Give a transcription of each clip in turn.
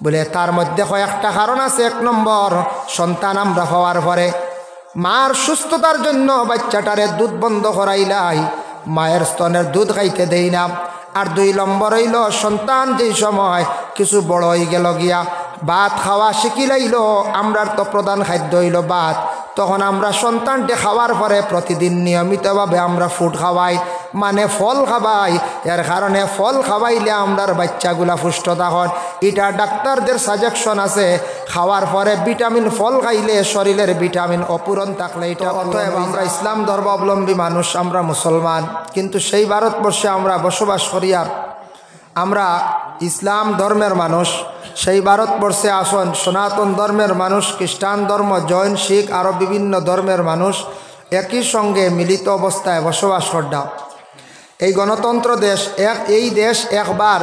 বলে তার মধ্যে কয়েকটা কারণ আছে। 1 নম্বর, সন্তান আমরা হওয়ার পরে মার সুস্থতার জন্য বাচ্চাটারে দুধ বন্ধ করাইলাই, মায়ের স্তনের দুধ খাইতে দেই না। আর 2 নম্বর হইল সন্তান যেই সময় কিছু বড় হয়ে গেল গিয়া ভাত খাওয়া শিখিলাইল, আমরার তো প্রধান খাদ্য হইল ভাত, তখন আমরা সন্তানটি খাওয়ার পরে প্রতিদিন নিয়মিতভাবে আমরা ফুড খাওয়াই, মানে ফল খাওয়াই। এর কারণে ফল খাওয়াইলে আমরার বাচ্চাগুলা পুষ্ট তখন এটা ডাক্তারদের সাজেকশন আছে, খাওয়ার পরে ভিটামিন ফল খাইলে শরীরের ভিটামিন অপূরণ থাকলে এটা। অতএব আমরা ইসলাম ধর্মাবলম্বী মানুষ, আমরা মুসলমান, কিন্তু সেই ভারতবর্ষে আমরা বসবাস করি আর আমরা ইসলাম ধর্মের মানুষ। সেই ভারতবর্ষে আসন সনাতন ধর্মের মানুষ, খ্রিস্টান ধর্ম, জৈন, শিখ আরও বিভিন্ন ধর্মের মানুষ একই সঙ্গে মিলিত অবস্থায় বসবাস করতাম। এই গণতন্ত্র দেশ, এই দেশ একবার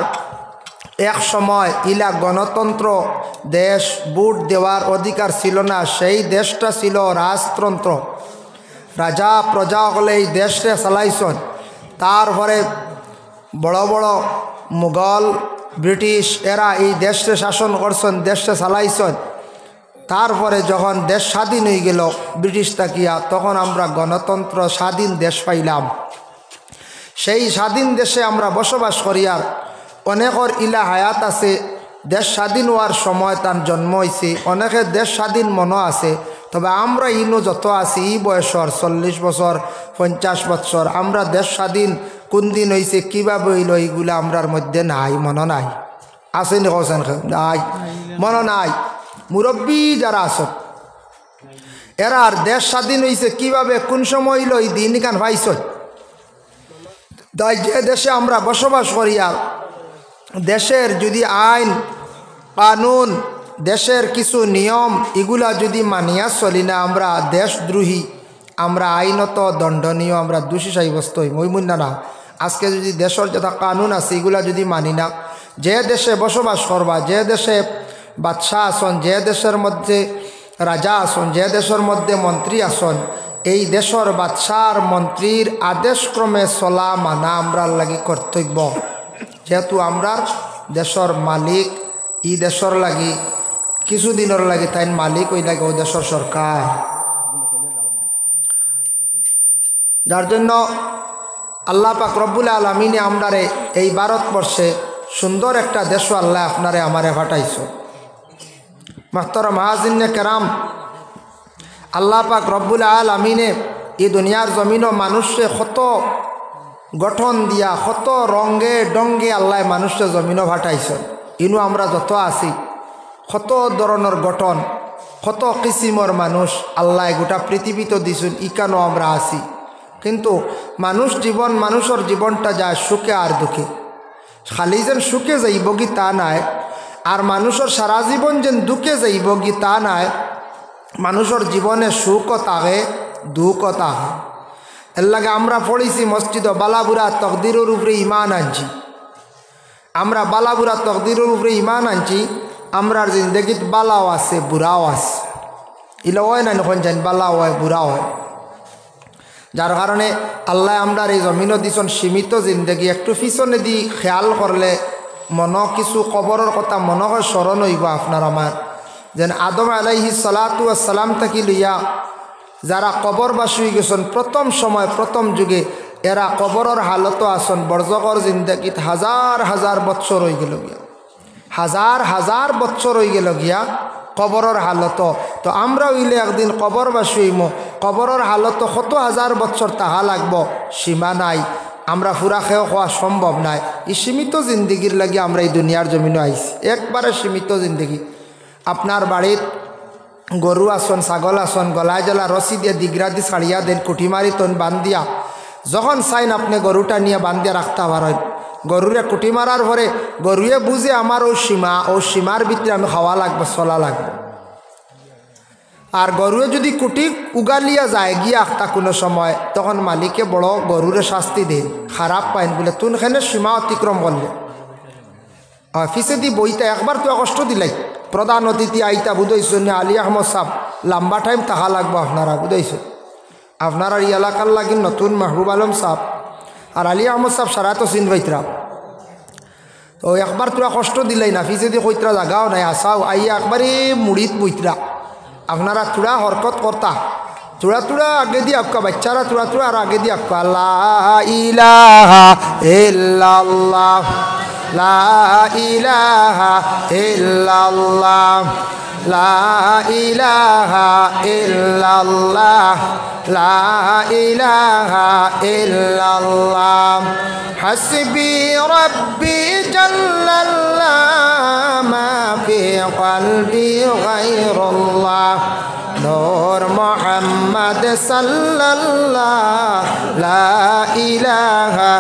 এক সময় ইলা গণতন্ত্র দেশ, ভোট দেওয়ার অধিকার ছিল না, সেই দেশটা ছিল রাজতন্ত্র। রাজা প্রজা হলে এই দেশে চালাইছেন। তারপরে বড় বড় মুঘল, ব্রিটিশ এরা এই দেশে শাসন করছেন, দেশে চালাইছেন। তারপরে যখন দেশ স্বাধীন হয়ে গেল ব্রিটিশ তাকিয়া, তখন আমরা গণতন্ত্র স্বাধীন দেশ পাইলাম। সেই স্বাধীন দেশে আমরা বসবাস করি আর অনেকের ইলা হায়াত আছে, দেশ স্বাধীন হওয়ার সময় তার জন্ম হয়েছে, অনেকের দেশ স্বাধীন মনও আছে। তবে আমরা ইনো যত আছি এই বয়সর 40 বছর 50 বছর, আমরা দেশ স্বাধীন কোন দিন হয়েছে কীভাবে হইল এইগুলো আমরার মধ্যে নাই, মনে নাই। আসেনি হোসেন নাই, মনে নাই। মুরব্বী যারা আসত এরা আর দেশ স্বাধীন হয়েছে কীভাবে, কোন সময় হইল এই দিন কান ভাইছ। তাই যে দেশে আমরা বসবাস করি আর দেশের যদি আইন কানুন, দেশের কিছু নিয়ম এগুলা যদি মানিয়া চলি না, আমরা দেশদ্রোহী, আমরা আইনত দণ্ডনীয়, আমরা দোষী সাব্যস্ত হই। মইমুন্না না, আজকে যদি দেশের যথা কানুন আছে এগুলা যদি মানি না, যে দেশে বসবাস করবা, যে দেশে বাদশাহ আসন, যে দেশের মধ্যে রাজা আসন, যে দেশের মধ্যে মন্ত্রী আসন, এই দেশের বাদশার মন্ত্রীর আদেশক্রমে চলা মানা আমরার লাগি কর্তব্য। যেহেতু আমরা দেশের মালিক, ই দেশের লাগি কিছুদিনের লাগি তাই মালিক ওই লাগে ও দেশের সরকার। যার জন্য আল্লাহ পাক রব্বুল আলামিনে আমরারে এই ভারতবর্ষে সুন্দর একটা দেশ আল্লাহ আপনারে আমারে পাঠাইছ। মাহতারাম হাজিনে কেরাম, আল্লাহ পাক রব্বুল আলামিনে এই দুনিয়ার জমিনও মানুষে কত গঠন দিয়া, কত রঙে ডঙ্গে আল্লাহ মানুষে জমিনও পাঠাইছ। ইনু আমরা যত আছি কত ধরনের গঠন, কত কিসিমর মানুষ আল্লাহ গোটা পৃথিবীতে দিছুন, ইকানো আমরা আছি। কিন্তু মানুষ জীবন, মানুষের জীবনটা যায় সুখে আর দুঃখে। খালি যেন সুখে যাইব কি তা নাই, আর মানুষের সারা জীবন যেন দুঃখে যাইব কি তা নাই। মানুষের জীবনে সুখও থাকে, দুঃখও থাকে। এর লাগে আমরা পড়েছি মসজিদ বালাবুরা তকদিরের উপরে ইমান আনছি। আমরা বালাবুরা তকদিরের উপরে ইমান আনছি। আমরার জিন্দগিত বালাও আছে, বুড়াও আছে। ইলা হয় না, নখন জানি বালাও হয়, বুড়াও হয়। যার কারণে আল্লাহ আমরার এই জমিনও দিছন সীমিত জিন্দগি। একটু পিছনে দি খেয়াল করলে মন কিছু কবরের কথা মনে হয় স্মরণ হইব আপনার আমার। যেন আদম আলাইহিস সালাতু ওয়াস সালাম থাকি লইয়া যারা কবরবাসী হয়ে গেছেন প্রথম সময়, প্রথম যুগে, এরা কবরের হালত আসন বর্জকর জিন্দগিত হাজার হাজার বৎসর হয়ে গেল গিয়া, হাজার হাজার বৎসর হয়ে গেল গিয়া কবরের হালত। তো আমরা হইলে একদিন কবরবাসী হইম, কবরের হালত কত হাজার বৎসর তাহা লাগব, সীমা নাই। আমরা ফুরা খেয়ে খাওয়া সম্ভব নাই। এই সীমিত জিন্দগির লাগে আমরা এই দুনিয়ার জমিনে আইছি, একবারে সীমিত জিন্দগি। আপনার বাড়ির গরু আসন, ছাগল আসন, গলায় জ্বালা রসি দিয়ে দিগরা দিয়ে ছাড়িয়া দেন, কুটি মারি তন বান্ধিয়া, যখন চাইন আপনি গরুটা নিয়ে বান্ধিয়া রাখতে পারেন। গরুরে কুটি মারার পরে গরুয়ে বুঝে আমার ও সীমার ভিতরে আমি খাওয়া লাগবে, চলা লাগবে। আর গরুয়ে যদি কুটি উগালিয়া যায় গিয়া আখতা কোনো সময়, তখন মালিকে বড় গরুরে শাস্তি দেন, খারাপ পাইন বলে তুন খেনে সীমা অতিক্রম করলে। ফিসে দি বইটা একবার তো কষ্ট দিলাই। প্রধান অতিথি আইতা বুঝাইছেন আলী আহমদ সাহ, লম্বা টাইম তাহা লাগবো আপনারা, বুঝাইছেন। আপনারা এই এলাকার লাগিন নতুন মাহবুব আলম সাহ আর আলী আহমদ সাহ সারা তো চিন ভাইতরা। তো একবার তোরা কষ্ট দিলাই না ফিসে দিয়ে কইতরা জাগাও নাই আসাও আইয়া একবারে মুড়িত বইতরা আপনারা তোরা হরকত করতা তোরা তোরা আগে দিয়ে আপকা বাচ্চারা তোরা তোরা আর আগে দিয়ে আপকা লা ইলাহা ইল্লাল্লাহ লা ইলাহা ইল্লাল্লাহ লা ইলাহা ইল্লাল্লাহ লা ইলাহা ইল্লাল্লাহ হাসবি রব্বি জাল্লাল্লাহ মা ফি কলবি গায়রুল্লাহ নূর মুহাম্মদ সাল্লাল্লাহ লা ইলাহা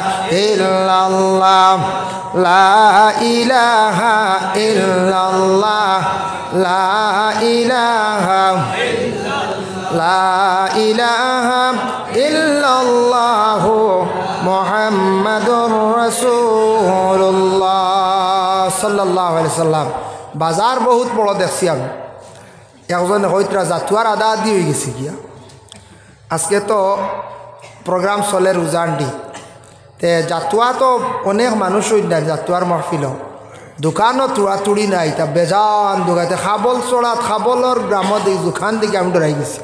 ইল্লাল্লাহ লা ইলাহা ইল্লাল্লাহ লা ইলাহা লা ইলাহা ইল্লাল্লাহ মুহাম্মাদুর রাসূলুল্লাহ সাল্লাল্লাহু আলাইহি সাল্লাম। বাজার বহুত বড় দেখছি আমি একজন হইতরা জাতুয়ার আদা দি হয়ে গেছে গিয়া আজকে তো প্রোগ্রাম চলে রোজান্ডি তে জাতুয়া তো অনেক মানুষ হইনা জাতুয়ার মাহফিল দোকানও তুড়াতুড়ি নাই তা বেজান দোকানতে খাবল চড়াত খাবলর গ্রামত এই দোকান দিকে আমি ডরাই গেছি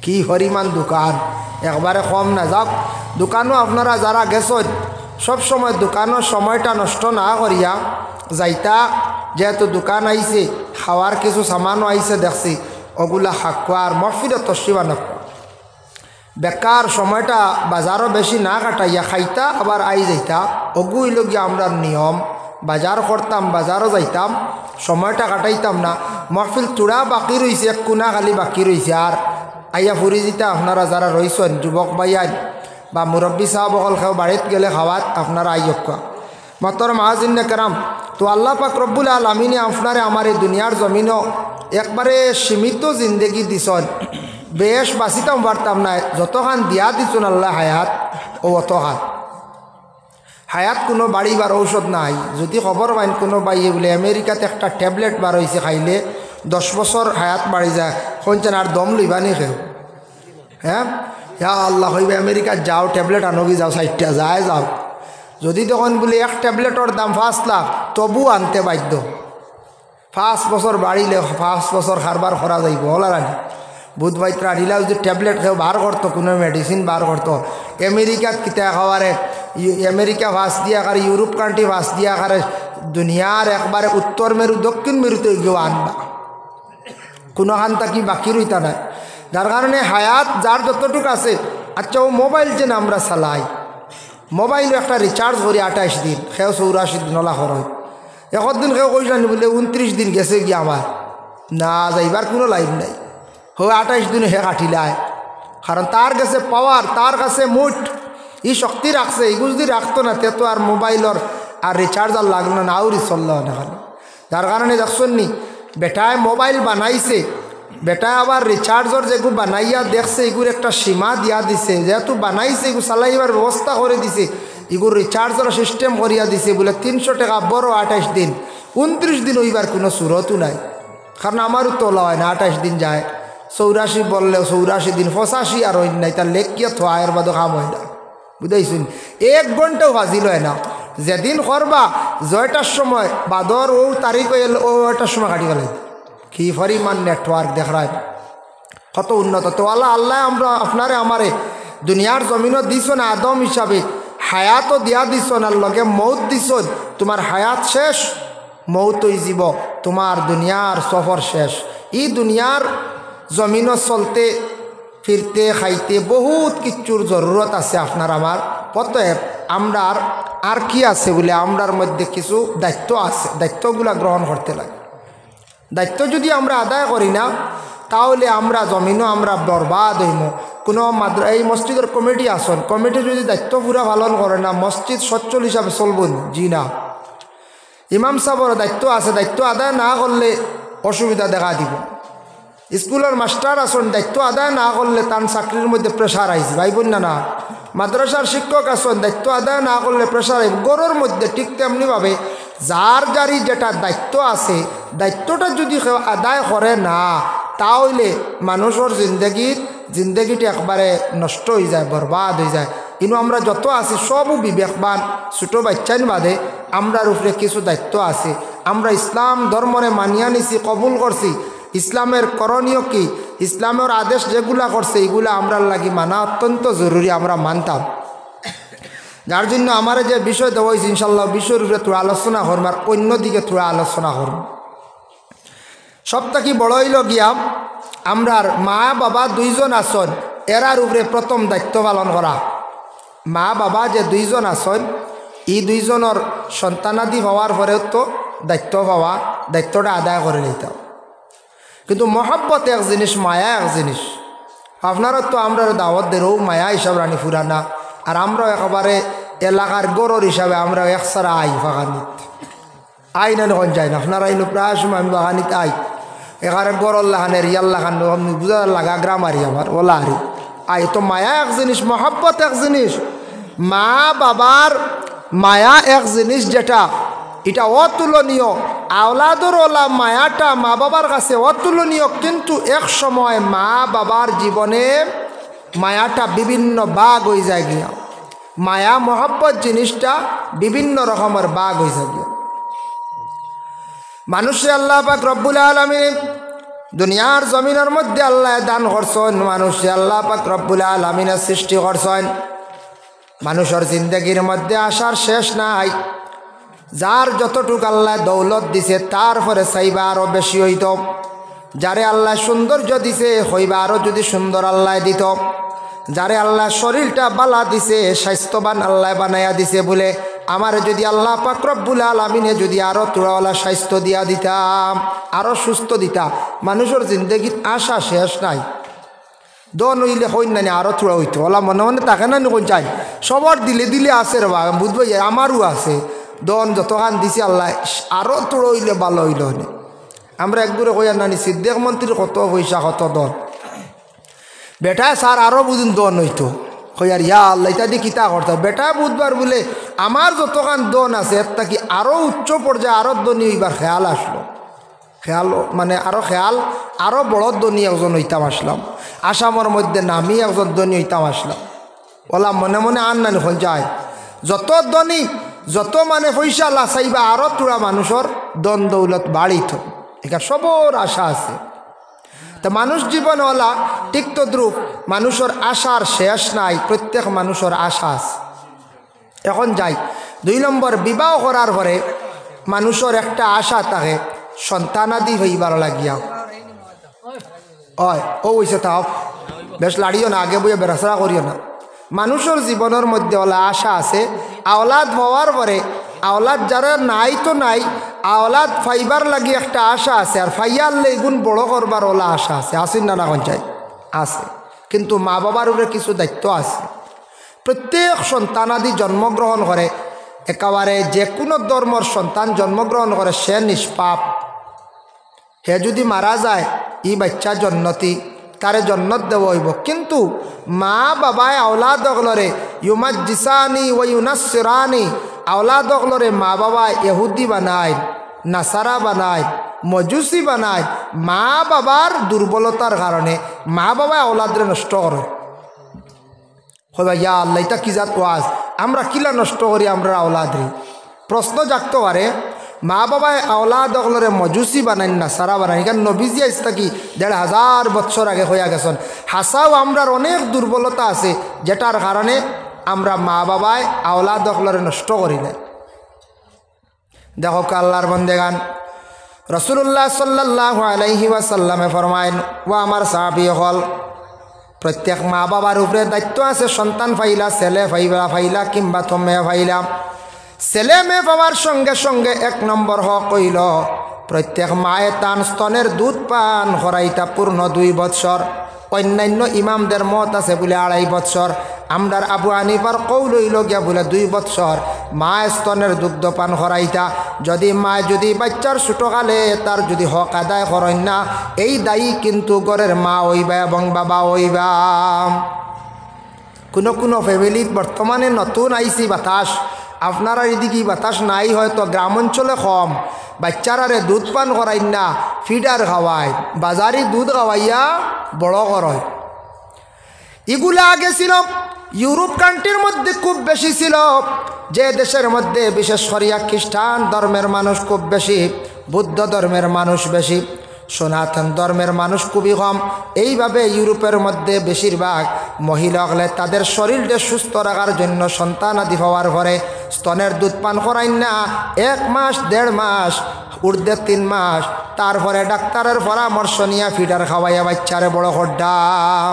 কি হরিমান দোকান একবারে কম না যাক দোকানও আপনারা যারা গেছেন সবসময় দোকানের সময়টা নষ্ট না করিয়া যাইতা যেহেতু দোকান আইছে খাওয়ার কিছু সামানও আইছে দেখছি ওগুলা খাওয়ার মহফিলে তসিবা না বেকার সময়টা বাজারও বেশি না কাটাইয়া খাইতা আবার আই যাইতা ওগুইল গিয়া আমরা নিয়ম বাজার করতাম বাজারও যাইতাম সময়টা কাটাইতাম না মহফিল তুড়া বাকি রয়েছে এক কোনা খালি বাকি রয়েছে আর আইয়া ফুরি যেতা আপনারা যারা রয়েছেন যুবক ভাইয়ান বা মুরব্বী সাহেব অকল খেয়ে বাড়িতে গেলে খাওয়াত আপনারা আইয়ক্কা মাতর মাহাজিন্নে কেরাম তো আল্লাহ পাক রব্বুল আলামিনে আপনারে আমার এই দুনিয়ার জমিনও একবারে সীমিত জিন্দগি দিছন বেশ বাঁচিতাম পারতাম না যতখান দিয়া দিছন আল্লাহ হায়াত ও অতখান হায়াত কোনো বাড়ি বার ঔষধ নাই যদি খবর পাইন কোনো বাইয়ে বলে আমেরিকাতে একটা ট্যাবলেট বার হয়েছে খাইলে 10 বছর হায়াত বাড়ি যায় শুনছেন আর দম লইবানি খেও হ্যাঁ হ্যাঁ আল্লাহ হইবে আমেরিকা যাও ট্যাবলেট আনবি যাও 60টা যায় যাও যদি তখন বলি এক ট্যাবলেটর দাম 5 লাখ তবু আনতে বাধ্য 5 বছর বাড়িলে 5 বছর খারবার করা যাইব হলারানি বুধ বাইত্রা আনিলা যদি ট্যাবলেট খেয়ে বার করতো কোনো মেডিসিন বার করতো আমেরিকাত কিতা খাওয়ারে আমেরিকা ভাস দিয়া কারে ইউরোপ কান্ট্রি ভাস দিয়া কারে দুনিয়ার একবারে উত্তর মেরু দক্ষিণ মেরুতে গিয়েও আনবা কোনোখান তাকি বাকি রইতা নাই যার কারণে হায়াত যার যতটুকু আছে আচ্ছা ও মোবাইল যে আমরা চালাই মোবাইল একটা রিচার্জ করি 28 দিন সেও 84 দিন ওলা খরচ একদিন কেউ কইসানি বলে 29 দিন গেছে গিয়ে আমার না যাইবার কোনো লাইন নাই হয় 28 দিন হে কাটিলায় কারণ তার কাছে পাওয়ার তার কাছে মুঠ ই শক্তি রাখছে এগুলো যদি রাখতো না তে তো আর মোবাইলর আর রিচার্জ আর লাগলো না আউরি চললো না খালি যার কারণে দেখছেন নি বেটায় মোবাইল বানাইছে বেটায় আবার রিচার্জর যেগুলো বানাইয়া দেখছে এগুলো একটা সীমা দিয়া দিছে যেহেতু বানাইছে এগুলো চালাইবার ব্যবস্থা করে দিছে এগুলো রিচার্জর সিস্টেম করিয়া দিছে বলে 300 টাকা বড় 28 দিন 29 দিন হইবার কোনো সুরতও নাই কারণ আমারও তোলা হয় না 28 দিন যায় 84 বললেও 84 দিন 85 আর হইন নাই তার লেখিয়া থোয়ার বাদও কাম হয় না বুঝাইছুন 1 ঘন্টাও হাজির হয় না যেদিন করবা 9টার সময় বাদর ও তারিখ এল ও 8টার সময় কাটি গেলে কি পরিমাণ নেটওয়ার্ক দেখায় কত উন্নত তো আল্লাহ আমরা আপনারে আমারে দুনিয়ার জমিনও দিছ না আদম হিসাবে হায়াতও দিয়া দিছ না লগে মৌত দিছ তোমার হায়াত শেষ মৌত হয়ে যাব তোমার দুনিয়ার সফর শেষ এই দুনিয়ার জমিনও চলতে ফিরতে খাইতে বহুত কিছুর জরুরত আছে আপনার আমার অতএব আমরা আর কি আছে বলে আমরার মধ্যে কিছু দায়িত্ব আছে দায়িত্বগুলা গ্রহণ করতে লাগে দায়িত্ব যদি আমরা আদায় করি না তাহলে আমরা জমিনও আমরা বরবাদ হইম কোনো এই মসজিদের কমিটি আসন কমিটি যদি দায়িত্ব পুরা পালন করে না মসজিদ সচ্ছল হিসাবে চলব জি না ইমাম সাহেবের দায়িত্ব আছে দায়িত্ব আদায় না করলে অসুবিধা দেখা দিব স্কুলের মাস্টার আসন দায়িত্ব আদায় না করলে তার চাকরির মধ্যে প্রেশার আইছে ভাইবোন না মাদ্রাসার শিক্ষক আসন দায়িত্ব আদায় না করলে প্রেশার আইব গরুর মধ্যে ঠিক তেমনিভাবে যার যারই যেটা দায়িত্ব আছে দায়িত্বটা যদি আদায় করে না তাহলে মানুষের জিন্দগিটা একবারে নষ্ট হয়ে যায় বরবাদ হয়ে যায় কিন্তু আমরা যত আছি সবও বিবেকবান ছোটো বাচ্চান বাদে আমরার উপরে কিছু দায়িত্ব আছে আমরা ইসলাম ধর্মরে মানিয়া নিছি কবুল করছি ইসলামের করণীয় কি ইসলামের আদেশ যেগুলা করছে এগুলা আমরার লাগি মানা অত্যন্ত জরুরি আমরা মানতাম যার জন্য আমার যে বিষয় দেওয়া হয়েছে ইনশাল্লাহ বিষয়ের উপরে তোরা আলোচনা করম আর অন্যদিকে তোরা আলোচনা করম সবথেকে বড় হইল গিয়া আমরার মা বাবা দুইজন আসন এরার উপরে প্রথম দায়িত্ব পালন করা মা বাবা যে দুইজন আসন এই দুইজনের সন্তানাদি হওয়ার পরেও তো দায়িত্বটা আদায় করে নিতাম কিন্তু মহব্বত এক জিনিস মায়া এক জিনিস আপনারা তো আমরা দাওয়াত দেরও মায়া হিসাব রানি ফুরানা আর আমরা একেবারে এলাকার গরর হিসাবে আমরা একসারা আই বাগানিত আই না নখন যাই না আপনারা আইন প্রায় সময় আমি বাগানিতে আই এখানে গরর লাগানে রিয়াল লাগানো বুঝা লাগা গ্রাম আরি আমার ওলা আরি আই তো মায়া এক জিনিস মহব্বত এক জিনিস মা বাবার মায়া এক জিনিস যেটা এটা অতুলনীয় আওলাদর ওলা মায়াটা মা বাবার কাছে অতুলনীয় কিন্তু এক সময় মা বাবার জীবনে মায়াটা বিভিন্ন বাঘ হয়ে যায় গিয়া মায়া মহব্বত জিনিসটা বিভিন্ন রকমের বাঘ হয়ে যায় গিয়া মানুষে আল্লাহ পাক রব্বুল আলামিন দুনিয়ার জমিনের মধ্যে আল্লাহ দান করছেন মানুষে আল্লাহ পাক রব্বুল আলামিনের সৃষ্টি করছেন মানুষের জিন্দগির মধ্যে আসার শেষ নাই যার যতটুক আল্লাহ দৌলত দিছে তারপরে চাইবা আরও বেশি হইত যারে আল্লাহ সৌন্দর্য দিছে হইবা আরও যদি সুন্দর আল্লাহ দিত যারে আল্লাহ শরীরটা বালা দিছে স্বাস্থ্যবান আল্লাহ বানাইয়া দিছে বলে আমার যদি আল্লাহ পাক রব্বুল আলামিনে যদি আরও তোড়াওয়ালা স্বাস্থ্য দিয়া দিতাম আরও সুস্থ দিতা মানুষের জিন্দগির আশা শেষ নাই দন হইলে হইন না আরও থোড়া হইতো ওলা মনে মনে তাকে না কোন চাই সবার দিলে দিলে আছে রে বা বুঝবো আমারও আছে দন যতখান দিছে আল্লাহ আরও তোড়া হইলে ভালো হইল আমরা একদূরে কইয়া নানি সিদ্দিক মন্ত্রীর কত পয়সা কত দন বেটায় স্যার আরও বুঝুন দন হইতো কইয়ার ইয়া আল্লাহ ইত্যাদি দিয়ে কিতা করতে বেটায় বুধবার বলে আমার যতখান দন আছে এর থাকি আরও উচ্চ পর্যায়ে আরও দনি হইবার খেয়াল আসলো খেয়াল মানে আরও বড় দনি একজন হইতাম আসলাম আসামের মধ্যে নামি একজন দনি হইতাম আসলাম ওলা মনে মনে আন নানি হল যায় যত দনি যত মানে পয়সা লাচাইবা আরও তোরা মানুষের দন দৌলত বাড়িত এটা সবর আশা আছে তা মানুষ জীবন ওলা ঠিক তদ্রুপ মানুষের আশার শেষ নাই প্রত্যেক মানুষের আশা আছে এখন যাই 2 নম্বর বিবাহ করার পরে মানুষের একটা আশা থাকে সন্তানাদি হইবার লাগিয়া ও হইছে তাও বেশ লাড়িও না আগে বইয়া বেড়াচড়া করিও না মানুষের জীবনের মধ্যে ওলা আশা আছে আওলাদ হওয়ার পরে আওলাদ যারা নাই তো নাই আওলাদ ফাইবার লাগি একটা আশা আছে আর ফাইয়ারলে এগুন বড় করবার ওলা আশা আছে আসেন না কোন চাই আছে কিন্তু মা বাবার উপরে কিছু দায়িত্ব আছে প্রত্যেক সন্তানাদি জন্মগ্রহণ করে একেবারে যে কোনো ধর্মর সন্তান জন্মগ্রহণ করে সে নিষ্পাপ হে যদি মারা যায় ই বাচ্চা জন্নতি তারে জন্নত দেব হইব কিন্তু মা বাবায় আওলাদ অগলরে ইউমাজ্জিসানি ওয়া ইউনাসসিরানি আওলাদ অগলরে মা বাবা ইহুদি বানায় নাসারা বানায় মজুসি বানায় মা বাবার দুর্বলতার কারণে মা বাবা আওলাদরে নষ্ট করে হইবা ইয়া আল্লাহ এটা কি জাত ওয়াজ আমরা কিলা নষ্ট করি আমরা আওলাদরে প্রশ্ন জাগতে পারে মা বাবায় আওলাদ অগলরে মজুসি বানাইন না সারা বানাই কারণ নবীজি আসতা কি 1500 বছর আগে হইয়া গেছেন হাসাও আমরার অনেক দুর্বলতা আছে যেটার কারণে আমরা মা বাবায় আওলাদ অগলরে নষ্ট করি না দেখো আল্লাহর বন্দেগান রাসূলুল্লাহ সাল্লাল্লাহু আলাইহি ওয়াসাল্লামে ফরমায়েন ও আমার সাহাবী হল প্রত্যেক মা বাবার উপরে দায়িত্ব আছে সন্তান ফাইলা ছেলে ফাইলা কিংবা তুমি ফাইলা ছেলে মেয়ে পাওয়ার সঙ্গে সঙ্গে 1 নম্বর হক হইল প্রত্যেক মায়ে তান স্তনের দুধ পান করাইতা পূর্ণ 2 বৎসর অন্যান্য ইমামদের মত আছে বলে 2.5 বৎসর আমরার আবু হানিফার কৌল হইল গিয়া বলে 2 বৎসর মা স্তনের দুগ্ধ পান করাইতা যদি মা যদি বাচ্চার ছোটকালে তার যদি হক আদায় করেন না এই দায়ী কিন্তু ঘরের মা হইবা এবং বাবা হইবা কোনো ফ্যামিলিত বর্তমানে নতুন আইসি বাতাস আপনারা এদিকে বাতাস নাই হয়তো গ্রাম অঞ্চলে কম বাচ্চারারে দুধ পান করাই না ফিডার খাওয়ায় বাজারি দুধ খাওয়াইয়া বড় করয় এগুলা আগে ছিল ইউরোপ কান্ট্রির মধ্যে খুব বেশি ছিল, যে দেশের মধ্যে বিশেষ করিয়া খ্রিস্টান ধর্মের মানুষ খুব বেশি, বুদ্ধ ধর্মের মানুষ বেশি, সনাতন ধর্মের মানুষ খুবই কম। এইভাবে ইউরোপের মধ্যে বেশিরভাগ মহিলা হলে তাদের শরীরকে সুস্থ রাখার জন্য সন্তান আদি হওয়ার পরে স্তনের দুধ পান করাইন না 1 মাস 1.5 মাস ঊর্ধ্বে 3 মাস, তারপরে ডাক্তারের পরামর্শ নিয়ে ফিডার খাওয়াইয়া বাচ্চারে বড় করতাম।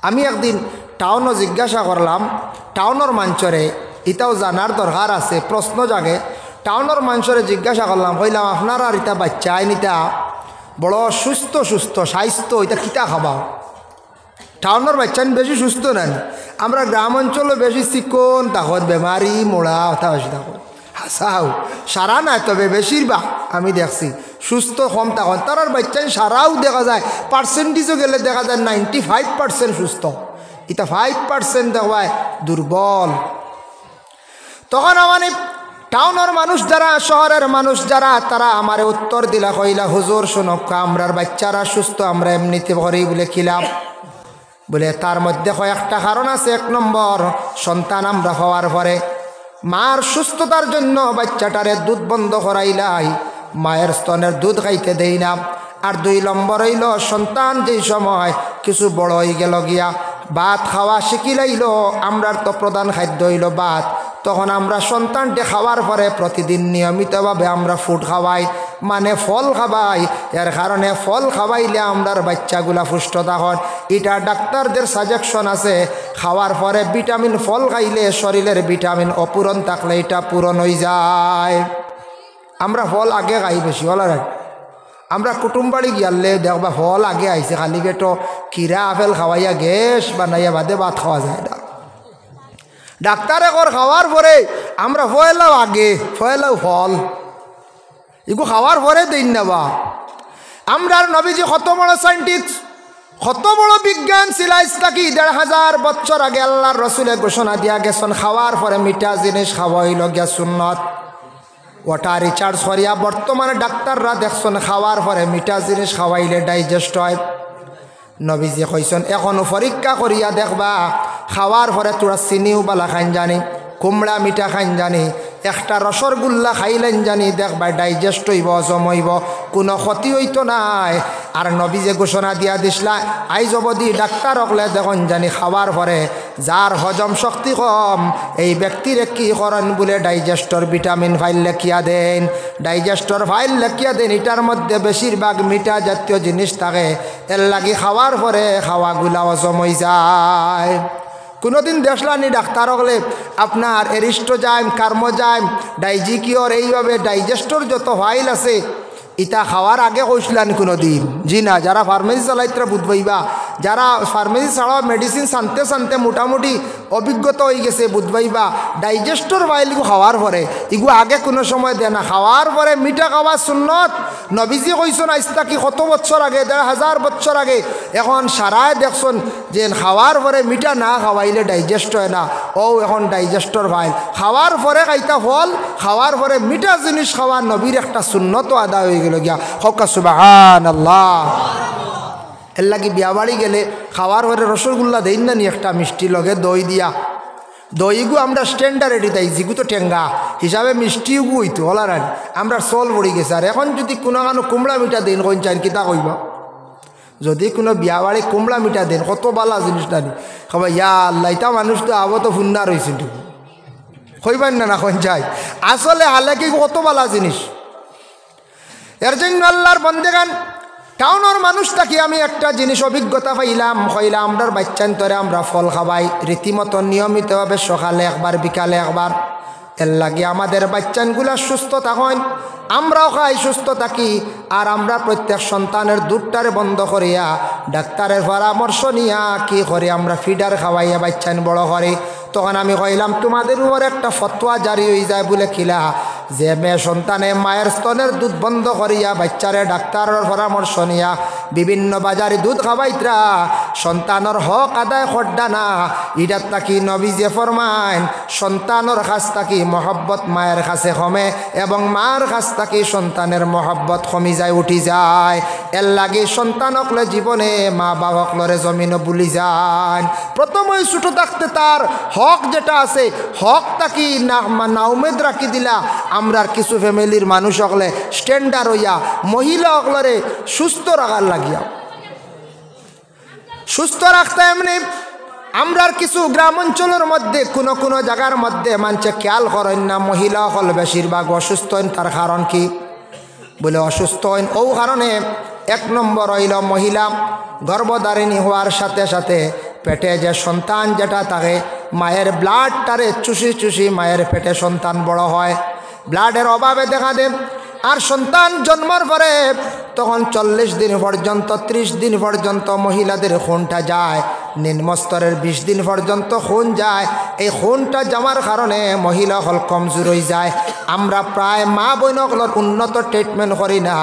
আমি একদিন টাউনও জিজ্ঞাসা করলাম, টাউনের মঞ্চরে ইটাও জানার দরকার আছে, প্রশ্ন জাগে। টাউনের মঞ্চরে জিজ্ঞাসা করলাম, কইলাম আপনার আর ইটা বাচ্চা আইনিটা বড় সুস্থ স্বাস্থ্য, এটা কিতা খাবাও? টাউনের বাচ্চা বেশি সুস্থ নেন, আমরা গ্রাম অঞ্চলে বেশি চিকন তখন বেমারি মোড়া কথা বেশি তখন হাসাও সারা নাই, তবে বেশিরভাগ আমি দেখছি সুস্থ কম তখন। তার বাচ্চা সারাও দেখা যায়, পার্সেন্টেজও গেলে দেখা যায় 95% সুস্থ, এটা 5% দেখবায় দুর্বল। তখন আমার টাউনের মানুষ যারা, শহরের মানুষ যারা, তারা আমারে উত্তর দিলা, কইলা হুজুর শুনক, আমরার বাচ্চারা সুস্থ, আমরা এমনিতে করি বলে খিলাম বলে। তার মধ্যে কয়েকটা কারণ আছে। 1 নম্বর, সন্তান আমরা হওয়ার পরে মার সুস্থতার জন্য বাচ্চাটারে দুধ বন্ধ করাইলাই, মায়ের স্তনের দুধ খাইতে দেই না। আর 2 নম্বর হইল, সন্তান যেই সময় কিছু বড় হয়ে গেল গিয়া ভাত খাওয়া শিখিলাইল, আমরার তো প্রধান খাদ্য হইল ভাত, তখন আমরা সন্তানটি খাওয়ার পরে প্রতিদিন নিয়মিতভাবে আমরা ফুড খাওয়াই, মানে ফল খাওয়াই। এর কারণে ফল খাওয়াইলে আমরার বাচ্চাগুলা পুষ্ট তখন। এটা ডাক্তারদের সাজেশন আছে, খাওয়ার পরে ভিটামিন ফল খাইলে শরীরের ভিটামিন অপূরণ থাকলে এটা পূরণ হয়ে যায়। আমরা ফল আগে খাই বেশি, হলার আমরা কুটুম বাড়ি গিয়ালে দেখবা ফল আগে আইছে, খালি পেটো কিরা আপেল খাওয়াইয়া গ্যাস বানাইয়া বাদে ভাত খাওয়া যায় না। ডাক্তারে কর খাওয়ার পরে আমরা ফয়লাও আগে, ফয়লাও ফল এগু খাওয়ার পরে দিন নেবা। আমরার নবীজি কত বড় সাইন্টিস্ট, কত বড় বিজ্ঞান ছিল। থাকি 1500 বছর আগে আল্লাহর রসুলে ঘোষণা দিয়া গেছেন, খাওয়ার পরে মিঠা জিনিস খাওয়াইল গিয়া সুন্নত। ওটা রিচার্জ করিয়া বর্তমানে ডাক্তাররা দেখছেন খাওয়ার পরে মিঠা জিনিস খাওয়াইলে ডাইজেস্ট হয়। নবীজি কইছেন এখনো পরীক্ষা করিয়া দেখবা, খাওয়ার পরে তোরা চিনিও বালা খাইন জানি, কুমড়া মিঠা খাইন জানি, একটা রসগোল্লা খাইলেন জানি, দেখবা ডাইজেস্ট হইব, হজম হইব, কোনো ক্ষতি হইতো নাই। আর নবীজে ঘোষণা দিয়া দিসলা, আইজ অবধি ডাক্তার হকলে দেখুন জানি খাওয়ার পরে যার হজম শক্তি কম, এই ব্যক্তির কি করেন বলে ডাইজেস্টর ভিটামিন ফাইল লেখিয়া দেন, ডাইজেস্টর ফাইল লেখিয়া দেন। এটার মধ্যে বেশিরভাগ মিঠা জাতীয় জিনিস থাকে, এর লাগি খাওয়ার পরে খাওয়াগুলা হজম হয়ে যায়। কোনোদিন দেখলানি ডাক্তার হলে আপনার এরিস্টোজাইম, কার্মোজাইম, ডাইজিকিওর, এইভাবে ডাইজেস্টর যত ফাইল আছে ইটা খাওয়ার আগে কইসলান কোনোদিন? জি না। যারা ফার্মেসি চালাইতরা বুঝবাইবা, যারা ফার্মেসি ছাড়াও মেডিসিন সানতে সানতে মোটামুটি অভিজ্ঞতা হয়ে গেছে বুঝবাইবা, ডাইজেস্টর ফাইলগু খাওয়ার পরে এগু আগে কোনো সময় দেয় না। খাওয়ার পরে মিঠা খাওয়া সুন্নত। নবীজি কইছেন আজ থাকি কত বছর আগে, 1500 বছর আগে। এখন সারায় দেখছেন যে খাওয়ার পরে মিঠা না খাওয়াইলে ডাইজেস্ট হয় না। ও এখন ডাইজেস্টর ফাইল খাওয়ার পরে খাইতা ফল, খাওয়ার পরে মিঠা জিনিস খাওয়া নবীর একটা সুন্নত আদায় হয়ে গেল গিয়া। হকা সুবহানাল্লাহ। এর লাগি বিয়া বাড়ি গেলে খাওয়ার পরে রসগোল্লা দেই না নি একটা মিষ্টি লগে দই দিয়া, দইগু আমরা স্ট্যান্ডার্ড তাই জিগু তো টেঙ্গা হিসাবে মিষ্টিগু হইতো হলার আমরা চল পড়ি গেছে। আর এখন যদি কোনো কুমড়া মিঠা দেন কইন চাইন কিতা কইবা? যদি কোনো বিয়া বাড়ি কুমড়া মিঠা দেন কত বালা জিনিস নানি খাবা, ইয়া আল্লাহ ইতা মানুষ তো আবো তো ফুন্নার হয়েছে কইবেন না না কইন চাই, আসলে হালাকি কত বালা জিনিস। এর জন্য আল্লাহর বন্দেগান টাউনের মানুষ থাকি আমি একটা জিনিস অভিজ্ঞতা পাইলাম, কইলাম আমরার বাচ্চান্তরে আমরা ফল খাওয়াই রীতিমতো নিয়মিতভাবে, সকালে একবার বিকালে একবার। এর লাগে আমাদের বাচ্চানগুলা সুস্থ থাকেন, আমরাও খাই সুস্থ থাকি। আর আমরা প্রত্যেক সন্তানের দুধটারে বন্ধ করিয়া ডাক্তারের পরামর্শ নিয়া কি করি আমরা ফিডার খাওয়াইয়া বাচ্চান বড় করে। তখন আমি কইলাম তোমাদের উপর একটা ফতোয়া জারি হয়ে যায় বলে খিলা, যে মেয়ে সন্তানে মায়ের স্তনের দুধ বন্ধ করিয়া বাচ্চারে ডাক্তারের পরামর্শ নিয়া বিভিন্ন বাজারে দুধ খাওয়াইতরা, সন্তানের হক আদায় করডা না। ইটার তাকি নবী যে ফরমাইন, সন্তানের কাছ থাকি মহব্বত মায়ের কাছে কমে এবং মার কাছ থাকি সন্তানের মহব্বত কমি যায়, উঠি যায়। এর লাগে সন্তান হকলে জীবনে মা বাবা হকলরে জমিনও ভুলি যান। প্রথমেই ছোটো থাকতে তার হক যেটা আছে হক তাকি না উমেদ রাখি দিলা। আমরার কিছু ফ্যামিলির মানুষ হকলে স্ট্যান্ডার্ড হইয়া মহিলা হকলরে সুস্থ রাখার লাগিয়া, সুস্থ রাখতে এমনি আমরার কিছু গ্রাম অঞ্চলের মধ্যে কোনো কোনো জায়গার মধ্যে মানুষে খেয়াল করেন না মহিলা হল বেশিরভাগ অসুস্থ হন। তার কারণ কি বলে অসুস্থ হন ও কারণে এক নম্বর হইল মহিলা গর্ভধারিণী হওয়ার সাথে সাথে পেটে যে সন্তান যেটা থাকে মায়ের ব্লাডটারে চুষি চুষি মায়ের পেটে সন্তান বড় হয়, ব্লাডের অভাবে দেখা দেয়। আর সন্তান জন্মের পরে তখন 40 দিন পর্যন্ত 30 দিন পর্যন্ত মহিলাদের খুনটা যায়, নিম্নস্তরের 20 দিন পর্যন্ত খুন যায়। এই খুনটা যাওয়ার কারণে মহিলা হল কমজোর হয়ে যায়। আমরা প্রায় মা বোনগুলোর উন্নত ট্রিটমেন্ট করি না।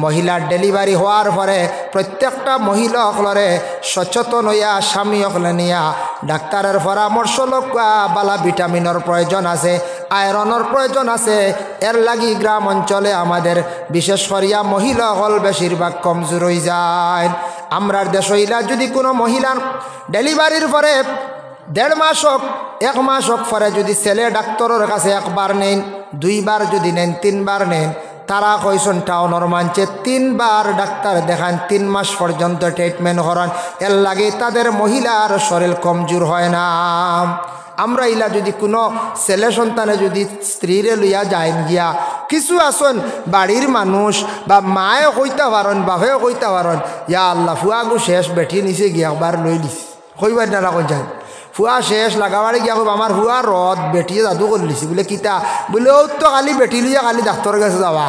মহিলার ডেলিভারি হওয়ার পরে প্রত্যেকটা মহিলা হলরে সচেতন হইয়া স্বামী হলে নিয়া ডাক্তারের পরামর্শ লোকা বালা ভিটামিনের প্রয়োজন আছে, আয়রনের প্রয়োজন আছে। এর লাগি গ্রাম অঞ্চলে আমাদের বিশেষ করিয়া মহিলা হল বেশিরভাগ কমজোর হয়ে যায়। আমরার দেশ হইলা যদি কোনো মহিলার ডেলিভারির পরে 1.5 মাস হোক 1 মাস হোক পরে যদি ছেলে ডাক্তারের কাছে একবার নেন, 2 বার যদি নেন, 3 বার নেন, তারা কইসন টাউনের মানছে 3 বার ডাক্তার দেখান, 3 মাস পর্যন্ত ট্রিটমেন্ট করান। এর লাগে তাদের মহিলার শরীর কমজোর হয় না। আমরা ইলা যদি কোনো ছেলে সন্তানে যদি স্ত্রীরে লইয়া যায় গিয়া কিছু আসন বাড়ির মানুষ বা মায়ে কইতে পারেন বাপেও কইতে পারেন ইয়া আল্লাহ ফুয়াগু শেষ বেঠি নিচে গিয়া একবার লই লিস কইবার না কোন যায় ফুয়া শেষ লাগাবারে গিয়া কইব আমার ফুয়া রদ বেটিয়ে জাদু করে লিছি বলে কিতা বলে ও তো খালি বেটি লইয়া খালি ডাক্তারের কাছে যাওয়া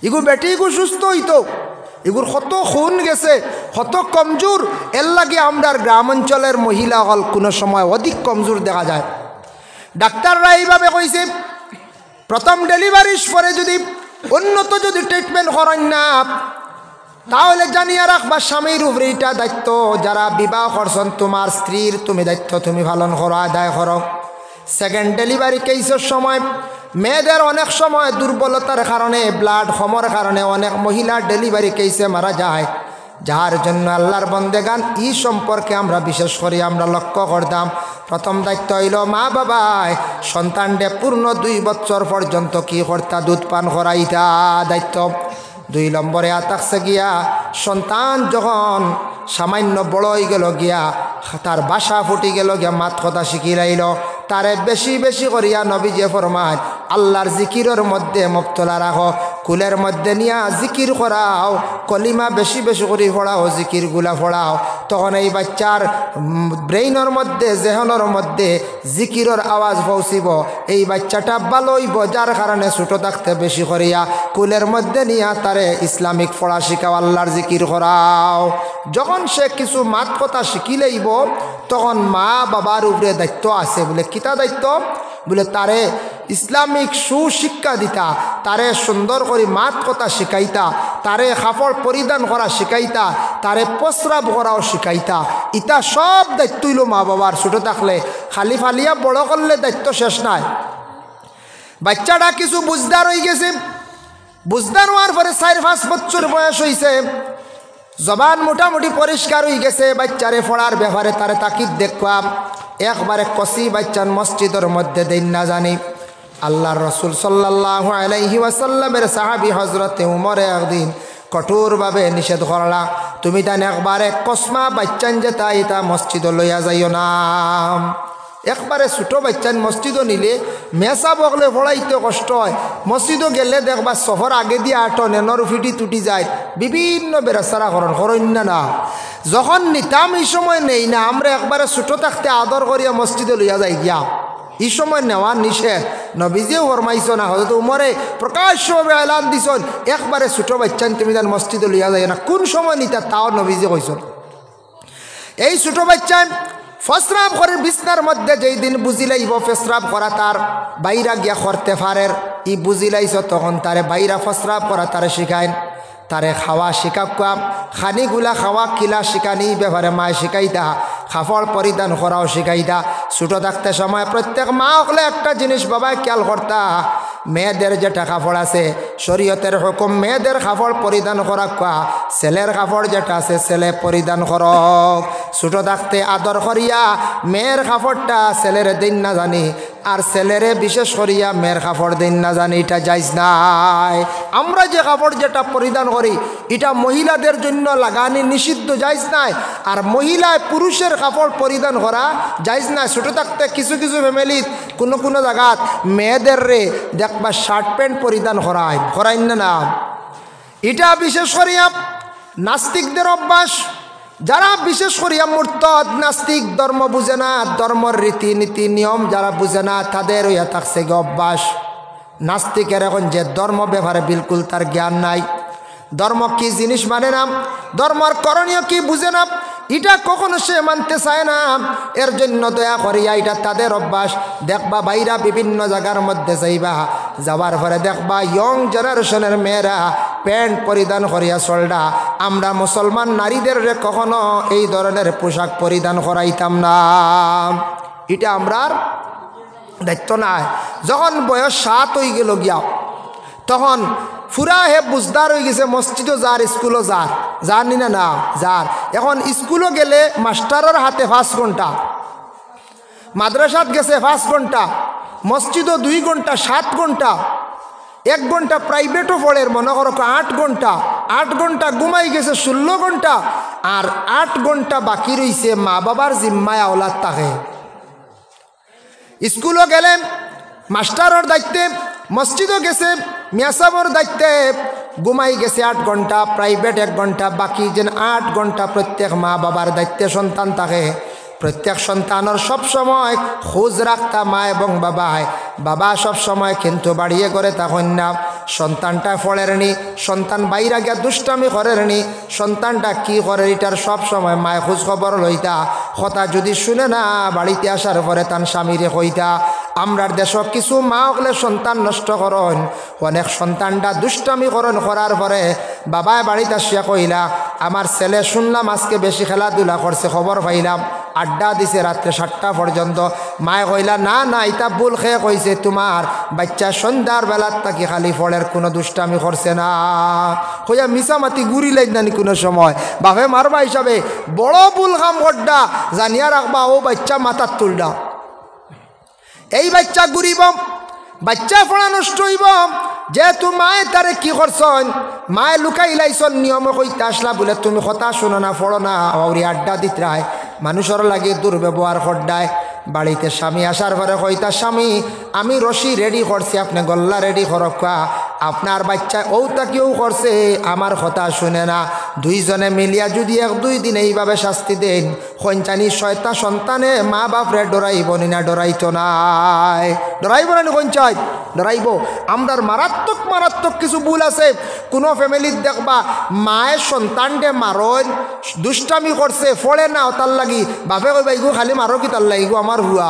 ইগু বেটি ইগু সুস্থ হইতো এগুর কত খুন গেছে কত কমজোর। এর লাগে আমরার গ্রাম অঞ্চলের মহিলা হল কোনো সময় অধিক কমজোর দেখা যায়। ডাক্তাররা এইভাবে কইছে প্রথম ডেলিভারির পরে যদি উন্নত যদি ট্রিটমেন্ট করেন না তাহলে জানিয়ে রাখবা স্বামীর উপরে এটা দায়িত্ব, যারা বিবাহ করছেন তোমার স্ত্রীর তুমি দায়িত্ব তুমি পালন করো, আদায় করো। সেকেন্ড ডেলিভারি কেসের সময় মেয়েদের অনেক সময় দুর্বলতার কারণে ব্লাড কমের কারণে অনেক মহিলার ডেলিভারি কেসে মারা যায়, যার জন্য আল্লাহর বন্দেগান এই সম্পর্কে আমরা বিশেষ করে আমরা লক্ষ্য করতাম। প্রথম দায়িত্ব হইল মা বাবায় সন্তানকে পূর্ণ 2 বছর পর্যন্ত কি করতা দুধ পান করাইতা দায়িত্ব। 2 নম্বরে আতাকছে গিয়া সন্তান যখন সামান্য বড় হয়ে গেল গিয়া তার বাসা ফুটি গেল গিয়া মাত কথা শিখিলাইল তারে বেশি বেশি করিয়া নবীজি ফরমায় আল্লাহর জিকিরের মধ্যে মুবতলা রাখো, কুলের মধ্যে নিয়া জিকির করাও, কলিমা বেশি বেশি করে পড়াও, জিকিরগুলা পড়াও। তখন এই বাচ্চার ব্রেইনের মধ্যে জেহনের মধ্যে জিকিরের আওয়াজ পৌঁছিব, এই বাচ্চাটা ভালো হইব। যার কারণে ছোটো থাকতে বেশি করিয়া কুলের মধ্যে নিয়া তারে ইসলামিক পড়া শিখাও, আল্লাহর জিকির করাও। যখন সে কিছু মাত কথা শিখিলেইব তখন মা বাবার উপরে দায়িত্ব আছে। বলে কিতা দায়িত্ব? বলে তারে ইসলামিক সুশিক্ষা দিতা, তারে সুন্দর করে মাত কথা শিখাইতা, তারে কাপড় পরিধান করা শিখাইতা, তারে প্রস্রাব করাও শিখাইতা। ইটা সব দায়িত্ব হইল মা বাবার। ছোটো থাকলে খালি ফালিয়া বড় করলে দায়িত্ব শেষ নাই। বাচ্চাটা কিছু বুঝদার হয়ে গেছে, বুঝদার হওয়ার পরে 4-5 বছর বয়স হয়েছে, জবান মোটামুটি পরিষ্কার হয়ে গেছে, বাচ্চারে পড়ার ব্যাপারে তারে তাকিদ দেখবাম একবারে কষি বাচ্চান মসজিদের মধ্যে দিন না জানি। আল্লাহর রসুল সাল্লাল্লাহু আলাইহি ওয়াসাল্লামের সাহাবী হজরতে উমরে একদিন কঠোরভাবে নিষেধ করলা, তুমি তান একবারে কসমা বাচ্চান যেটা এটা মসজিদে লইয়া যাইও না। একবারে ছোটো বাচ্চান মসজিদও নিলে মেসা বকলে পড়াইতে কষ্ট হয়। মসজিদও গেলে দেখবা সফর আগে দিয়ে আটো নেনর ফিটি টুটি যায়, বিভিন্ন বেরাসারা করেন না। যখন নিতাম এই সময় নেই না, আমরা একবারে ছোটো থাকতে আদর করিয়া মসজিদে লইয়া যাই গিয়া, এই সময় নেওয়া নিষেধ। নবীজিও ফরমাইছ না, হয়তো উমরে প্রকাশ্যভাবে এলান দিছন একবারে ছোটো বাচ্চান তুমি তার মসজিদে লইয়া যাই না। কোন সময় নিতা তাও নবীজি কইছন। এই ছোটো বাচ্চান ফসরাব করে বিছনার মধ্যে যেই দিন বুঝিলাইব ফেসরাব করা তার বাইরা গিয়া করতে পারের, ই বুঝিলাইছ তখন তারে বাইরা ফসরাব করা তারে শিখাইন, তারে খাওয়া শিখাকা, খানিগুলা খাওয়া কিলা শিখানি ব্যাপারে মায় শিখাইতা, কাপড় পরিধান করাও শিখাইতা। ছোটো থাকতে সময় প্রত্যেক মা হলে একটা জিনিস বাবায় খেয়াল করতা, মেয়েদের যেটা কাপড় আছে শরীয়তের হুকুম মেয়েদের কাপড় পরিধান করা কোয়া ছেলের কাপড় যেটা আছে ছেলে পরিধান করক ছোট থাকতে আদর করিয়া মেয়ের কাপড়টা ছেলের দিন না জানি আর ছেলেরে বিশেষ করিয়া মেয়ের কাপড় দিন না জানি এটা জায়েজ নাই। আমরা যে কাপড় যেটা পরিধান করি এটা মহিলাদের জন্য লাগানি নিষিদ্ধ জায়েজ নাই আর মহিলায় পুরুষের কাপড় পরিধান করা জায়েজ নাই। ছোটো থাকতে কিছু কিছু ফ্যামিলিত কোনো কোনো জায়গাত মেয়েদের রে দেখবা শার্ট প্যান্ট পরিধান করায় না এটা বিশেষ করিয়া নাস্তিকদের অভ্যাস। যারা বিশেষ করিয়া মুরতাদ নাস্তিক ধর্ম বুঝে না ধর্মর রীতিনীতি নিয়ম যারা বুঝে না তাদের হইয়া থাকছে অভ্যাস। নাস্তিকের এখন যে ধর্ম ব্যাপারে বিলকুল তার জ্ঞান নাই, ধর্ম কি জিনিস মানে না, ধর্মর করণীয় কি বুঝে না, এটা কখনো সে মানতে চায় না। এর জন্য দয়া করিয়া এটা তাদের অভ্যাস। দেখবা বাইরা বিভিন্ন জায়গার মধ্যে যাবার পরে দেখবা ইয়ং জেনারেশনের মেয়েরা প্যান্ট পরিধান করিয়া চলডা। আমরা মুসলমান নারীদের কখনো এই ধরনের পোশাক পরিধান করাইতাম না, এটা আমরার দায়িত্ব নাই। যখন বয়স 7 হয়ে গেল গিয়া তখন ফুরা হে বুঝদার হয়ে গেছে, মসজিদও যার স্কুলও জানি না যার। এখন স্কুলও গেলে মাস্টারের হাতে 5 ঘন্টা, মাদ্রাসাত গেছে 5 ঘন্টা, মসজিদও 2 ঘন্টা, 7 ঘন্টা, 1 ঘন্টা প্রাইভেটও পড়ে মনে করো 8 ঘন্টা, 8 ঘন্টা ঘুমাই গেছে 16 ঘন্টা, আর 8 ঘন্টা বাকি রয়েছে মা বাবার জিম্মায় আওলাদ থাকে। স্কুলও গেলেন মাস্টারের দায়িত্বে, মসজিদও গেছে মিয়াসাবর দায়িত্বে, ঘুমাই গেছে 8 ঘন্টা, প্রাইভেট 1 ঘন্টা, বাকি যেন 8 ঘন্টা প্রত্যেক মা বাবার দায়িত্বে সন্তান থাকে। প্রত্যেক সন্তানের সব সময় খোঁজ রাখতা মা এবং বাবা সব সময় কিন্তু বাড়িয়ে করে তখন না। সন্তানটা পড়েনি, সন্তান বাইরা গিয়া দুষ্টামি করেনি, সন্তানটা কি করে এটার সব সময় মায় খোঁজ খবর লইতা। কথা যদি শুনে না বাড়িতে আসার পরে তার স্বামীরে কইতা। আমরার দেশ কিছু মা হলে সন্তান নষ্ট করন, অনেক সন্তানটা দুষ্টামি করার পরে বাবায় বাড়িতে আসিয়া কইলা আমার ছেলে শুনলাম আজকে বেশি খেলাধুলা করছে, খবর পাইলাম, আড্ডা দিছে রাত্রে 7টা পর্যন্ত। মায়ে কইলা না এটা ভুল খেয়ে কইছে, তোমার বাচ্চা সন্ধ্যার বেলার তাকে খালি ফলের কোনো দুষ্টামি করছে না। কইয়া মিছামাতি গুড়ি লাইন নানি কোনো সময় বাপে মারবা হিসাবে বড় ভুল কাম করডা, জানিয়া রাখবা ও বাচ্চা মাথার তুলডা, এই বাচ্চা ঘুরিব, বাচ্চা পড়া নষ্ট হইব। যেহেতু মায়ে তারে কি করছন, মায়ে লুকাই লাইছন নিয়মে কইতে আসলা বলে তুমি কথা শোনো না পড়ো না, ওরি আড্ডা দিত রায় মানুষের লাগে দুর্ব্যবহার করডায়। বাড়িতে স্বামী আসার পরে কইতা স্বামী আমি রশি রেডি করছি, আপনি গল্লা রেডি করক্কা, আপনার বাচ্চা ওটা কেউ করছে আমার কথা শুনে না। দুইজনে মিলিয়া যদি 1-2 দিন এইভাবে শাস্তি দেন, কঞ্চানি 6টা সন্তানে মা বাপরে ডরাইব না? ডরাইতো নাই, ডরাইব না কঞ্চাই ডরাইব। আমরার মারাত্মক কিছু ভুল আছে। কোনো ফ্যামিলির দেখবা মায়ের সন্তানকে মারন, দুষ্টামি করছে ফলে না তার লাগি বাপে কইবা ইগো খালি মারো কি তার লাগি গো আমার হুয়া,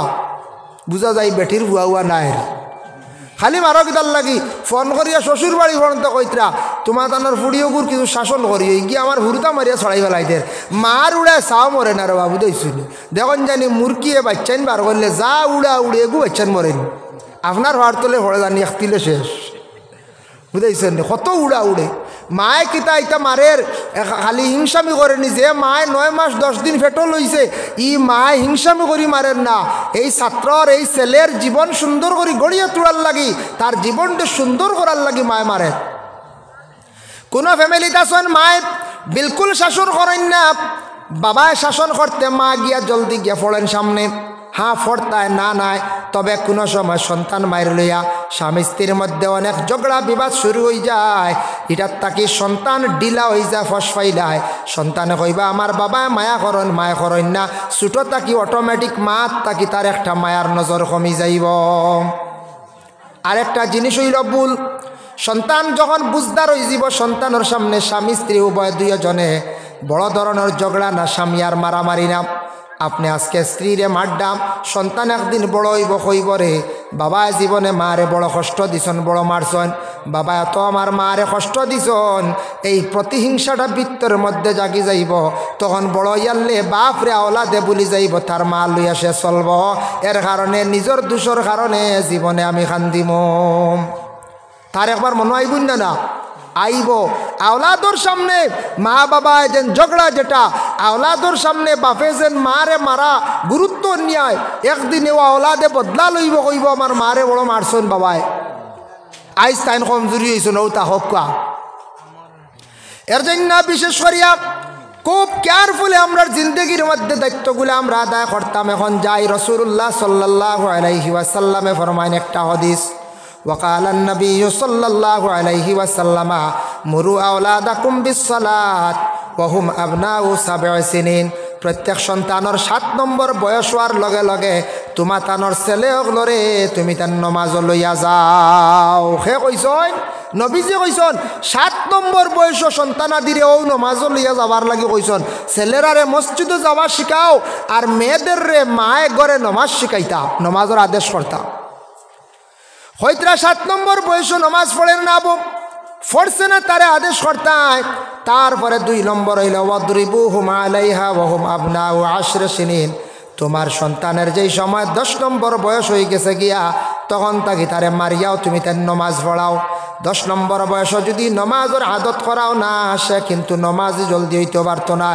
বুঝা যায় বেটির হুয়া নাই, খালি মারো কি তার লাগি। ফোন করিয়া শ্বশুর বাড়ি ফোনতে কইতরা তোমার তানোর ফুড়িও গুড় কিছু শাসন করিও গিয়ে আমার হুরুতা মারিয়া ছড়াই ফেলাইদের। মার উড়ায় চাও মরে না রে বাবু দেখছুনি, দেখুন জানি মুরকিয়ে বাচ্চান বার করলে যা উড়ে গু বাচ্চান মরেন, আপনার হওয়ার তোলে ভরে জানি একতিলে শেষ, বুঝেছেন কত উড়ে। মায়ে কিতা ইতা মারের খালি হিংসামি করেনি, যে মায়ে 9 মাস 10 দিন ফেটো লইছে ই মায়ে হিংসামি করি মারেন না। এই ছাত্রর এই ছেলের জীবন সুন্দর করে গড়িয়ে তোলার লাগি, তার জীবনটা সুন্দর করার লাগি মায়ে মারে। কোনো ফ্যামিলিতে আছেন মায়ে বিলকুল শাসন করেন না, বাবায় শাসন করতে মা গিয়া জলদি গিয়া পড়েন সামনে, হ্যাঁ ফোরতায় না নাই। তবে কোনো সময় সন্তান মায়ের লইয়া স্বামী স্ত্রীর মধ্যে অনেক ঝগড়া বিবাদ শুরু হয়ে যায়, এটার তাকি সন্তান ডিলা হয়ে যায়, ফসফাইলায়। সন্তানে কইবা আমার বাবায় মায়া করেন, মায়া করেন না, ছোটো তাকি অটোমেটিক মাত তাকি তার একটা মায়ার নজর কমি যাইব। আরেকটা জিনিস হইল ভুল, সন্তান যখন বুঝদার হয়ে যাব সন্তানের সামনে স্বামী স্ত্রী উভয় দুইজনে বড় ধরনের ঝগড়া না, স্বামী আর মারামারি না। আপনি আজকে স্ত্রীরে মারডাম, সন্তান একদিন বড় হইব কইব রে বাবা জীবনে মারে বড় কষ্ট দিছন, বড় মারছন, বাবা এত আমার মারে কষ্ট দিছন, এই প্রতিহিংসাটা বৃত্তের মধ্যে জাগি যাইব। তখন বড় ইয়াল্লে বাপরে আওলাদে বলি যাইব তার মা লইয়া সে চলব। এর কারণে নিজের দোষের কারণে জীবনে আমি কান্দিম। তার একবার মনে আইবুন না আইব। আওলাদর সামনে মা বাবা যেন ঝগড়া, যেটা আওলাদর সামনে বাপে যেন মারে মারা গুরুত্ব নিয়ায়, একদিনে ও আওলাদে বদলা লইব, কইব আমার মারে বড় মারছন বাবায়, আইস তাইন কমজোরি হয়েছ নৌ তা হকা। এর জন্য বিশেষ করিয়া খুব কেয়ারফুলি আমরা জিন্দগির মধ্যে দায়িত্বগুলো আমরা আদায় করতাম। এখন যাই রাসূলুল্লাহ সাল্লাল্লাহু আলাইহি ওয়াসাল্লামে ফরমাইন একটা হাদিস, وقال النبي صلى الله عليه وسلم مروا أولادكم بالصلاة وهم أبناء 7 سنين। প্রত্যেক সন্তানের 7 নম্বর বয়স হওয়ার লগে লগে তোমার তানোর ছেলে হলরে তুমি তার নমাজ লইয়া যাও। সে কইসন নবীজি কইসন 7 নম্বর বয়স সন্তানাদিরে ও নমাজ লইয়া যাবার লাগি কইসন। ছেলেরারে মসজিদে যাওয়া শিখাও আর মেয়েদের রে মায়ে ঘরে নমাজ শিখাইতা, নমাজের আদেশ করতা। হয়তরা 7 নম্বর বয়সে নমাজ পড়েন না, পড়ছে না, তারে আদেশ করতায়। তারপরে 2 নম্বর হইল ওয়াদরিবুহুম আলাইহা ওয়া হুম আবনাউ 10 সিনিন। তোমার সন্তানের যেই সময় 10 নম্বর বয়স হয়ে গেছে গিয়া, তখন তাকে তারে মারিয়াও তুমি তার নমাজ পড়াও। 10 নম্বর বয়সে যদি নমাজের আদত করাও না, সে কিন্তু নমাজ জলদি হইতে পারতো না।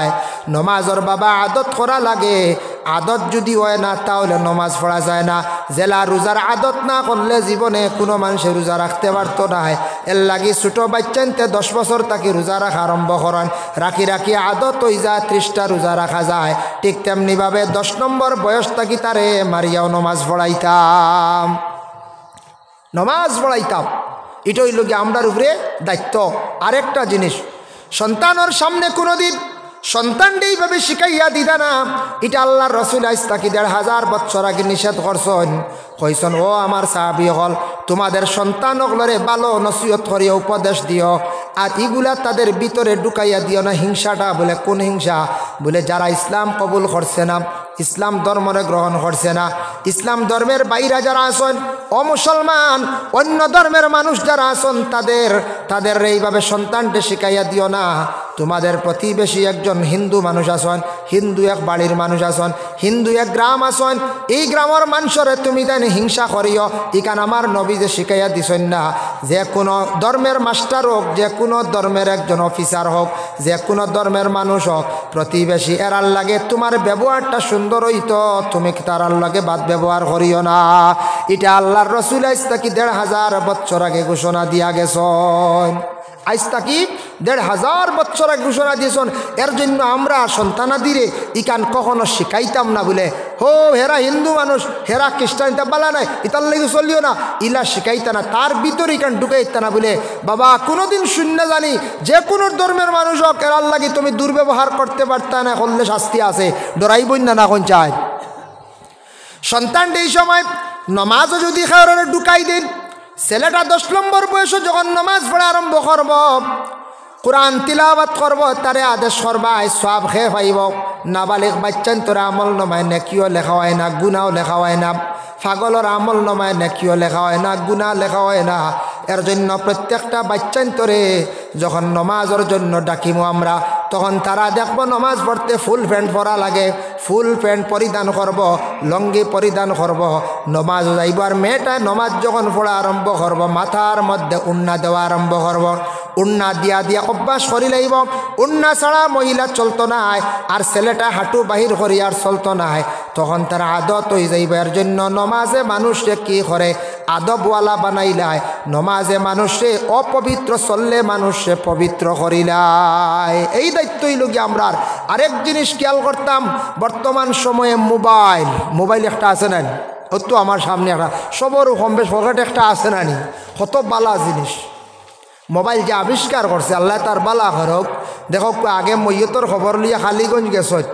নমাজের বাবা আদত করা লাগে, আদত যদি হয় না তাহলে নমাজ পড়া যায় না। জেলা রোজার আদত না করলে জীবনে কোনো মানুষের রোজা রাখতে পারতো না। এর লাগি ছোটো বাচ্চানতে 10 বছর তাকে রোজা রাখা আরম্ভ করেন, রাখি রাখি আদত হয়ে যায় 30টা রোজা রাখা যায়। ঠিক তেমনিভাবে 10 নম্বর বয়স থাকি তারে মারিয়াও নমাজ পড়াইতাম, নমাজ পড়াইতাম। এটা হইল কি আমরার উপরে দায়িত্ব। আরেকটা জিনিস, সন্তানের সামনে কোনোদিন সন্তানটা এইভাবে শিখাইয়া দিদা না। এটা আল্লাহর রাসূল আজ তাকি 1500 বছর আগে নিষেধ করছেন। কইসন ও আমার সাহাবী হল, তোমাদের সন্তানগুলোরে ভালো নসিহত করিয়া উপদেশ দিও, আর এগুলা তাদের ভিতরে ঢুকাইয়া দিও না। হিংসাটা বলে কোন হিংসা? বলে যারা ইসলাম কবুল করছে না, ইসলাম ধর্মরে গ্রহণ করছে না, ইসলাম ধর্মের বাইরে যারা আছেন, অমুসলমান অন্য ধর্মের মানুষ যারা আছেন, তাদের এইভাবে সন্তানকে শিখাইয়া দিও না। তোমাদের প্রতিবেশী একজন হিন্দু মানুষ আছেন, হিন্দু এক বাড়ির মানুষ আছেন, হিন্দু এক গ্রাম আছেন, এই গ্রামের মানুষরে তুমি তাই হিংসা করিও। ইকান আমার নবী যে শিখাইয়া দিছেন না, যে কোনো ধর্মের মাস্টার হোক, যে কোনো ধর্মের একজন অফিসার হোক, যে কোনো ধর্মের মানুষ হোক, প্রতিবেশী এরার লাগে তোমার ব্যবহারটা সুন্দর হইতো, তুমি তারার লাগে বাদ ব্যবহার করিও না। এটা আল্লাহর রাসূল আজ তাকি 1500 বছর আগে ঘোষণা দিয়া গেছেন। আজ তাকি 1500 বছর আগে ঘোষণা দিয়েছেন। এর জন্য আমরা সন্তানাদিরে ইকান কখনো শিখাইতাম না বলে হো হেরা হিন্দু মানুষ, হেরা খ্রিস্টানিতা বালা নাই, ইতার লেগে চলিও না, ইলা শিখাইতা না, তার ভিতরে ইকান ঢুকাইতা না বলে। বাবা কোনোদিন শূন্য জানি যে কোনো ধর্মের মানুষ হোক, এরার লাগে তুমি দুর্ব্যবহার করতে পারতা না, করলে শাস্তি আছে, ডরাইবই না কোন চায়। সন্তানটা এই সময় নমাজও যদি খাওয়ারে ঢুকাই দিন, ছেলেটা 10 নম্বর বয়সে যখন নমাজ পড়া আরম্ভ করব, কোরআন তিলাওয়াত করব, তারে আদেশ করবা সওয়াব খেয়ে পাইব। নাবালিগ বাচ্চান তোরা আমল নমায় নেকিও লেখা হয় না, গুনাও লেখা হয় না। পাগলের আমল নমায় নেকিও লেখা হয় না, গুনা লেখা হয় না। এর জন্য প্রত্যেকটা বাচ্চান তোরে যখন নমাজের জন্য ডাকিমো আমরা, তখন তারা দেখব নমাজ পড়তে ফুল প্যান্ট পরা লাগে, ফুল প্যান্ট পরিধান করব, লঙ্গি পরিধান করব, নমাজ যাইব। আর মেয়েটা নমাজ যখন পড়া আরম্ভ করব, মাথার মধ্যে উন্না দেওয়া আরম্ভ করব, উন্না দিয়া দিয়া অভ্যাস করি লাইব। উন্না ছাড়া মহিলা চলতো না, আর ছেলেটা হাঁটু বাহির করি আর চলতো না, তখন তার আদত হয়ে যাইব। এর জন্য নমাজে মানুষে কি করে আদবওয়ালা বানাইলায়, নমাজে মানুষে অপবিত্র চললে মানুষে পবিত্র করিলায়। এই দায়িত্বই লোক আমরা। আরেক জিনিস খেয়াল করতাম, বর্তমান সময়ে মোবাইল একটা আছে না, তো আমার সামনে একটা সবর কম বেশ পকেট একটা আছে না নি, কত বালা জিনিস মোবাইল যে আবিষ্কার করছে, আল্লাহ তার বালা করক। দেখো আগে মৈয়তর খবর লিয়া খালিগঞ্জ গেছত,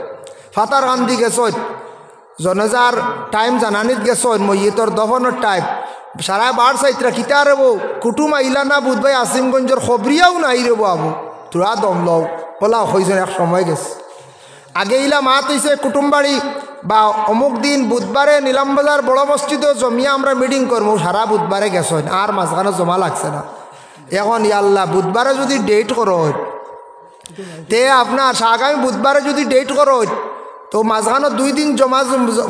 ফাতার কান্দি গেছত, জনজার টাইম জানানিত গেছত, মৈয়তর দফনের টাইম সারা বার চাইতরা কিতা রেব কুটুম আইলা না বুধ ভাই আসিমগঞ্জের খবরিয়াও নাই রেব আবু তোরা দম লও বলা হয়েছেন। এক সময় গেছে আগে ইলা মাত হয়েছে কুটুম বাড়ি বা অমুক দিন বুধবারে নিলামবাজার বড় মসজিদে জমিয়া আমরা মিটিং করবো, সারা বুধবারে গেছেন, আর মাঝখানে জমা লাগছে না। এখন ইয়াল্লা বুধবারে যদি ডেট করো তে আপনার আগামী বুধবারে যদি ডেট করো তো মাঝখানো 2 দিন জমা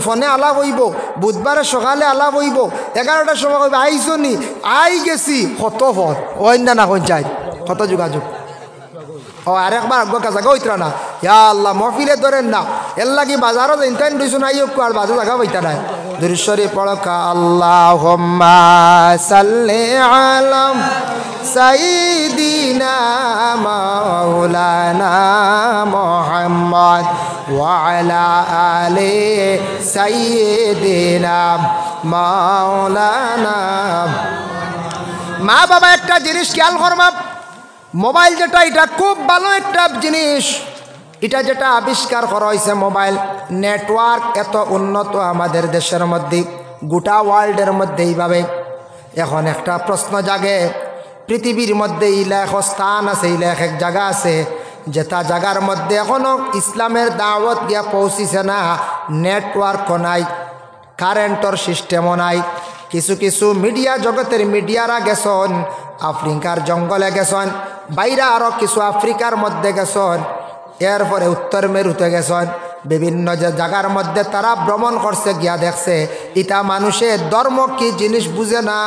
ফোনে আলাপ হইব, বুধবারে সকালে আলাপ হইব, 11টার সময় কইব আইসো নি, আই গেছি, কত ফোন অন্য না কোন চাই কত যোগাযোগ। ও আরেকবার আগ্য কাছে গইতরা না, ইয়া আল্লাহ মহফিলে ধরেন না, এর লাগি বাজারও ইন্টারন দিছো না, ইয়োক আর বাজার জায়গা পাইতা নাই। দুরুশ্বরী পড়কা আল্লাহুম্মা সাল্লি আলা সাইয়্যিদিনা মাওলানা মুহাম্মদ ওয়া আলা আলি সাইয়্যিদিনা মাওলানা। মা বাবা একটা জিনিস খেয়াল করবা, মোবাইল যেটা এটা খুব ভালো একটা জিনিস, এটা যেটা আবিষ্কার করা হয়েছে মোবাইল নেটওয়ার্ক এত উন্নত আমাদের দেশের মধ্যে, গোটা ওয়ার্ল্ডের মধ্যে এইভাবে। এখন একটা প্রশ্ন জাগে, পৃথিবীর মধ্যে ইলাখ স্থান আছে, ইলাখ এক জায়গা আছে যেটা জায়গার মধ্যে এখনও ইসলামের দাওয়াত গিয়া পৌঁছিছে না, নেটওয়ার্কও নাই, কারেন্টর সিস্টেমও নাই। কিছু কিছু মিডিয়া জগতের মিডিয়ারা গেছেন আফ্রিকার জঙ্গলে গেছেন, বাইরে আরও কিছু আফ্রিকার মধ্যে গেছেন, এরপরে উত্তর মেরুতে গেছেন, বিভিন্ন যে জায়গার মধ্যে তারা ভ্রমণ করছে, গিয়া দেখছে ইটা মানুষের ধর্ম কি জিনিস বুঝে না,